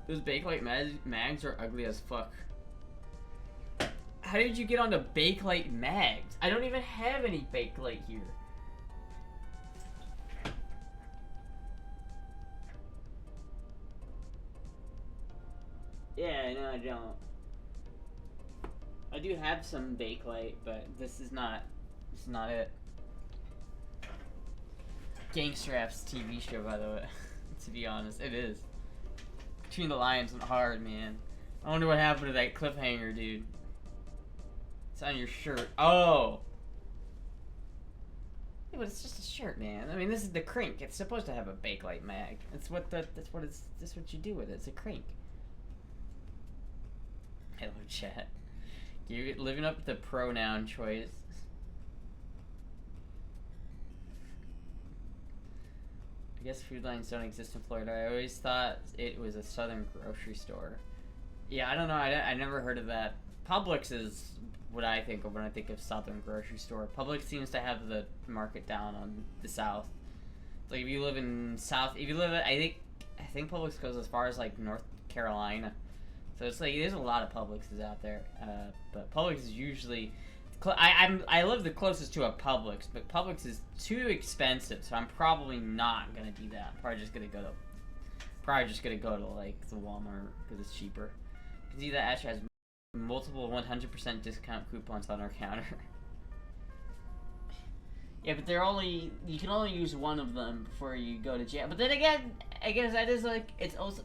A: Those Bakelite mags are ugly as fuck. How did you get onto Bakelite mags? I don't even have any Bakelite here. Yeah, no, I don't. I do have some Bakelite, but this is not it. Gangster App's TV show, by the way. To be honest, it is. Between the Lions went hard, man. I wonder what happened to that cliffhanger, dude. It's on your shirt. Oh! Yeah, but it's just a shirt, man. I mean, this is the crink. It's supposed to have a Bakelite mag. That's what you do with it. It's a crink. Hello, chat. You're living up to the pronoun choice. I guess Food Lions don't exist in Florida. I always thought it was a southern grocery store. Yeah, I don't know. I never heard of that. Publix is what I think of when I think of southern grocery store. Publix seems to have the market down on the south. Like if you live in I think Publix goes as far as like North Carolina. So it's like there's a lot of Publixes out there, but Publix is usually. I live the closest to a Publix, but Publix is too expensive, so I'm probably not gonna do that. I'm probably just gonna go to like the Walmart because it's cheaper. You can see that Astra has multiple 100% discount coupons on our counter. Yeah, but you can only use one of them before you go to jail. But then again, I guess that is like it's also.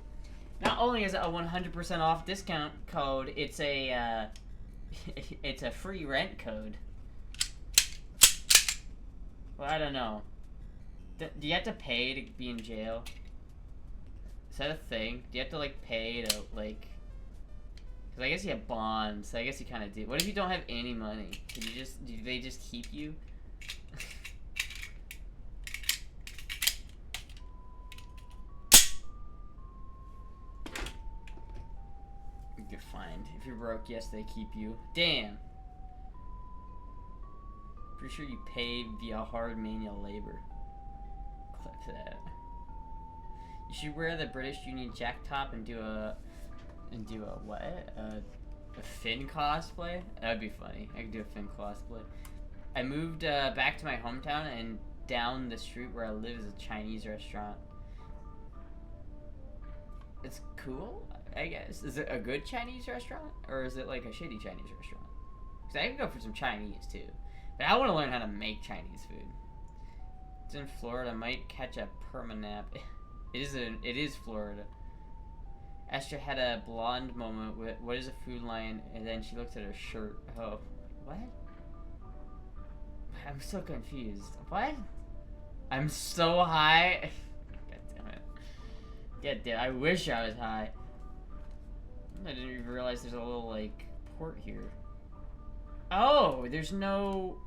A: Not only is it a 100% off discount code, it's a free rent code. Well, I don't know. Do you have to pay to be in jail? Is that a thing? Do you have to like pay to like? Because I guess you have bonds. So I guess you kind of do. What if you don't have any money? Do they just keep you? You're fined. If you're broke, yes, they keep you. Damn. Pretty sure you paid via hard manual labor. Clip that. You should wear the British Union Jack top and do a what? A Finn cosplay? That would be funny. I could do a Finn cosplay. I moved back to my hometown, and down the street where I live is a Chinese restaurant. It's cool, I guess. Is it a good Chinese restaurant? Or is it like a shitty Chinese restaurant? Because I could go for some Chinese too. But I want to learn how to make Chinese food. It's in Florida. I might catch a permanap. It is Florida. Astra had a blonde moment with what is a Food Lion, and then she looked at her shirt. Oh, what? I'm so confused. What? I'm so high. God damn it. Yeah, dude, I wish I was high. I didn't even realize there's a little, like, port here. Oh, there's no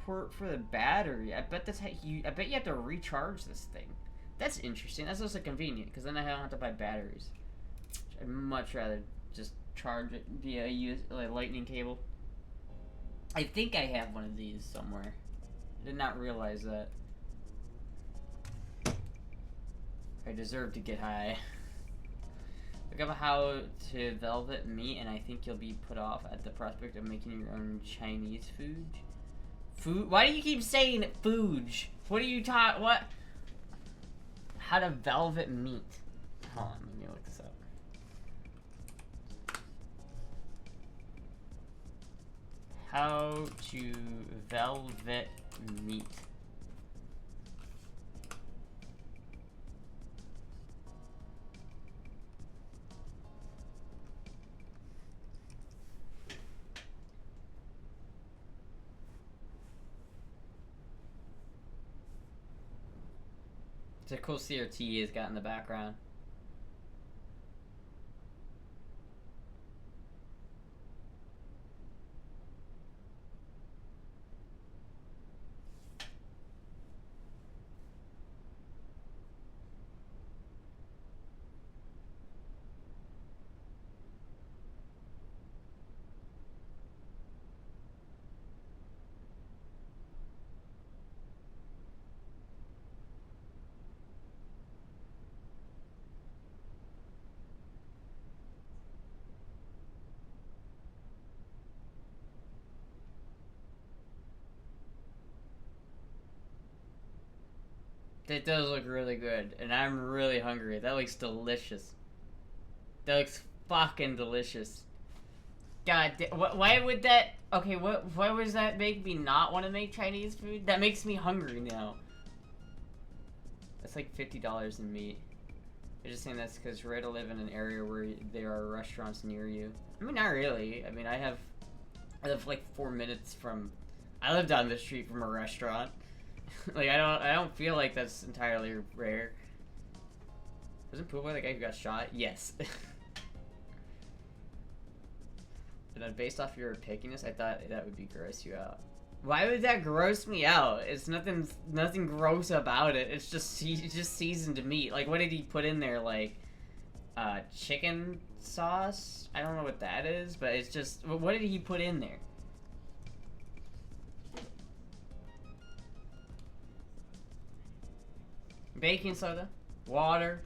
A: port for the battery. I bet that's how I bet you have to recharge this thing. That's interesting. That's also convenient, because then I don't have to buy batteries. I'd much rather just charge it via a lightning cable. I think I have one of these somewhere. I did not realize that. I deserve to get high. Look up how to velvet meat, and I think you'll be put off at the prospect of making your own Chinese food. Food? Why do you keep saying food? What are you taught? What? How to velvet meat. Hold on, let me look this up. How to velvet meat. It's a cool CRT he's got in the background. That does look really good, and I'm really hungry. That looks delicious. That looks fucking delicious. God, why would that? Okay, why was that make me not want to make Chinese food? That makes me hungry now. That's like $50 in meat. I'm just saying that's because you're right to live in an area where there are restaurants near you. I mean, not really. I mean, I live like 4 minutes from. I live down the street from a restaurant. Like I don't feel like that's entirely rare. Wasn't Pooh Boy the guy who got shot? Yes. And then based off your pickiness, I thought that would be gross you out. Why would that gross me out? It's nothing gross about it. It's just seasoned meat. Like what did he put in there? Like chicken sauce? I don't know what that is, but it's just what did he put in there? Baking soda, water.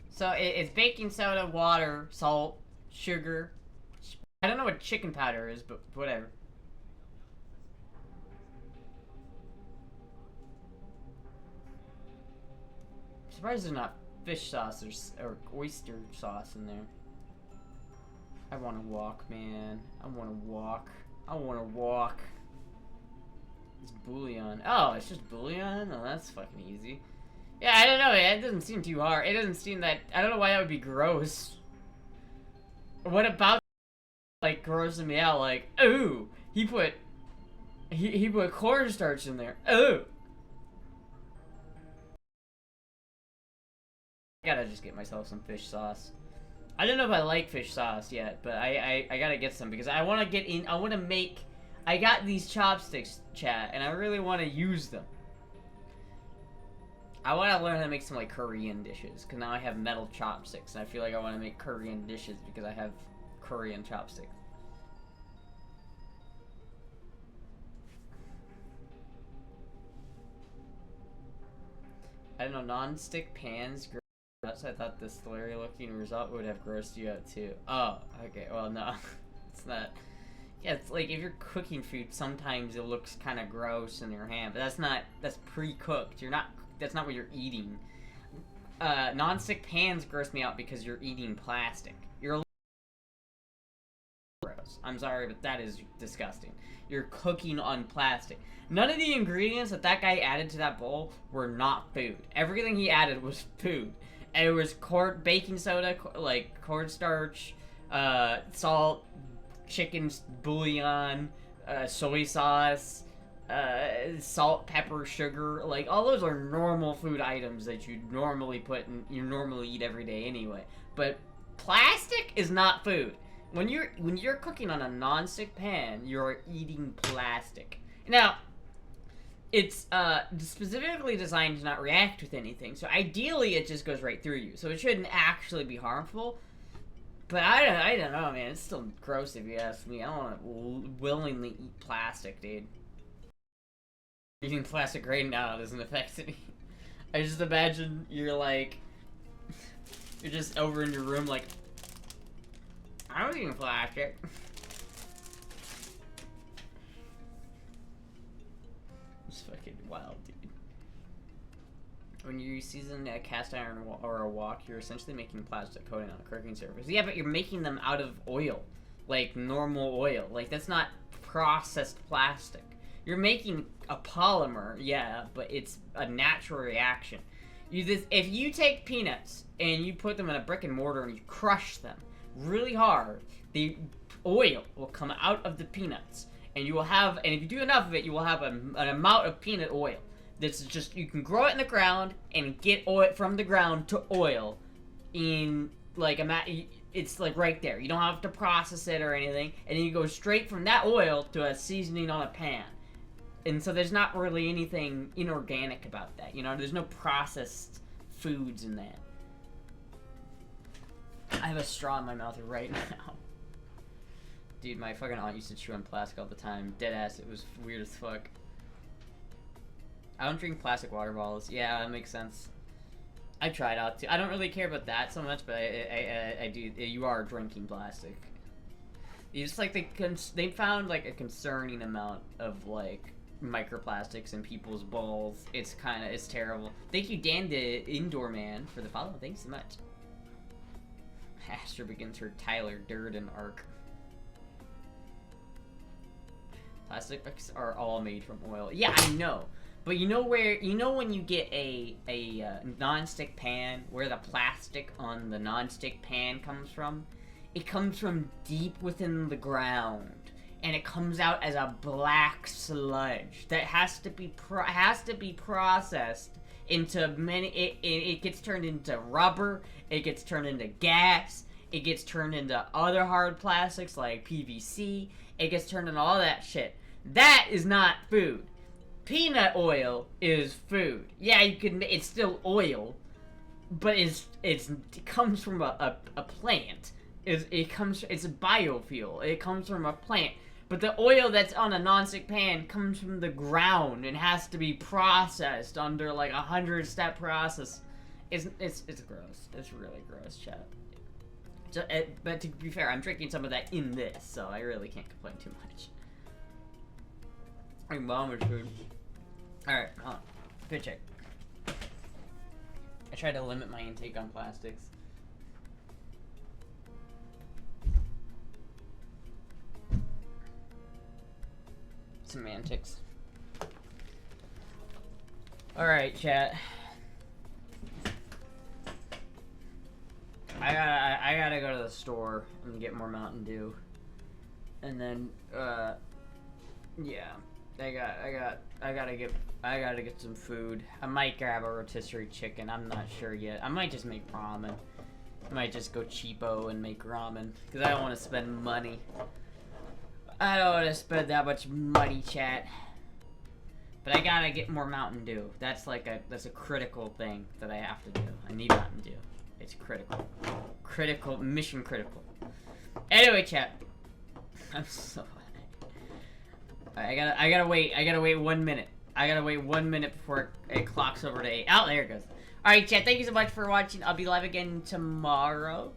A: So it's baking soda, water, salt, sugar. I don't know what chicken powder is, but whatever. I'm surprised there's not fish sauce or oyster sauce in there. I want to walk, man. I want to walk. I want to walk. It's bouillon. Oh, it's just bouillon? Oh, that's fucking easy. Yeah, I don't know. It doesn't seem too hard. It doesn't seem that... I don't know why that would be gross. What about... like, grossing me out? Like, ooh, he put cornstarch in there. Ooh. I gotta just get myself some fish sauce. I don't know if I like fish sauce yet, but I gotta get some because I want to get in... I want to make... I got these chopsticks, chat, and I really want to use them. I want to learn how to make some, like, Korean dishes, because now I have metal chopsticks, and I feel like I want to make Korean dishes because I have Korean chopsticks. I don't know, non-stick pans, so I thought this slurry-looking result would have grossed you out, too. Oh, okay, well, no, it's not... Yeah, it's like if you're cooking food, sometimes it looks kind of gross in your hand, but that's pre-cooked. That's not what you're eating. Non-stick pans gross me out because you're eating plastic. You're gross. I'm sorry, but that is disgusting. You're cooking on plastic. None of the ingredients that guy added to that bowl were not food. Everything he added was food. And it was baking soda, like cornstarch, salt, chicken bouillon, soy sauce, Salt, pepper, sugar, like all those are normal food items that you normally you normally eat every day anyway. But plastic is not food. When you're cooking on a non-stick pan, you're eating plastic. Now, it's specifically designed to not react with anything. So ideally, it just goes right through you. So it shouldn't actually be harmful. But I don't know, man. It's still gross if you ask me. I don't want to willingly eat plastic, dude. Eating plastic right now doesn't affect me. I just imagine you're like, you're just over in your room like, I was eating plastic. It's fucking wild, dude. When you season a cast iron or a wok, you're essentially making plastic coating on a cooking surface. Yeah, but you're making them out of oil, like normal oil. Like that's not processed plastic. You're making a polymer, yeah, but it's a natural reaction. If you take peanuts and you put them in a brick and mortar and you crush them really hard, the oil will come out of the peanuts, and you will have, and if you do enough of it, you will have an amount of peanut oil. That's just, you can grow it in the ground and get oil from the ground to oil in like it's like right there. You don't have to process it or anything, and then you go straight from that oil to a seasoning on a pan. And so there's not really anything inorganic about that, you know? There's no processed foods in that. I have a straw in my mouth right now. Dude, my fucking aunt used to chew on plastic all the time. Deadass, it was weird as fuck. I don't drink plastic water bottles. Yeah, that makes sense. I try not to. I don't really care about that so much, but I do. You are drinking plastic. You just like they found like a concerning amount of like microplastics in people's bowls. It's terrible. Thank you, Dan the Indoor Man, for the follow. Thanks so much. Astra begins her Tyler Durden arc. Plastics are all made from oil. Yeah, I know. But you know when you get a non-stick pan, where the plastic on the non-stick pan comes from? It comes from deep within the ground, and it comes out as a black sludge that has to be processed into many. It gets turned into rubber. It gets turned into gas. It gets turned into other hard plastics like PVC. It gets turned into all that shit. That is not food. Peanut oil is food. Yeah, it's still oil, but it comes from a plant. It's a biofuel. It comes from a plant. But the oil that's on a non-stick pan comes from the ground and has to be processed under like 100-step process. It's gross. It's really gross, chat. But to be fair, I'm drinking some of that in this, so I really can't complain too much. I'm vomit food. Alright, hold on. Good check. I try to limit my intake on plastics. Semantics. Alright, chat. I gotta go to the store and get more Mountain Dew. And then, yeah. I gotta get some food. I might grab a rotisserie chicken. I'm not sure yet. I might just make ramen. I might just go cheapo and make ramen because I don't want to spend money. I don't want to spend that much money, chat. But I gotta get more Mountain Dew. That's a critical thing that I have to do. I need Mountain Dew. It's critical. Mission critical. Anyway, chat. I'm so. I gotta wait 1 minute. I gotta wait 1 minute before it clocks over to 8. Oh, there it goes. Alright, chat, thank you so much for watching. I'll be live again tomorrow.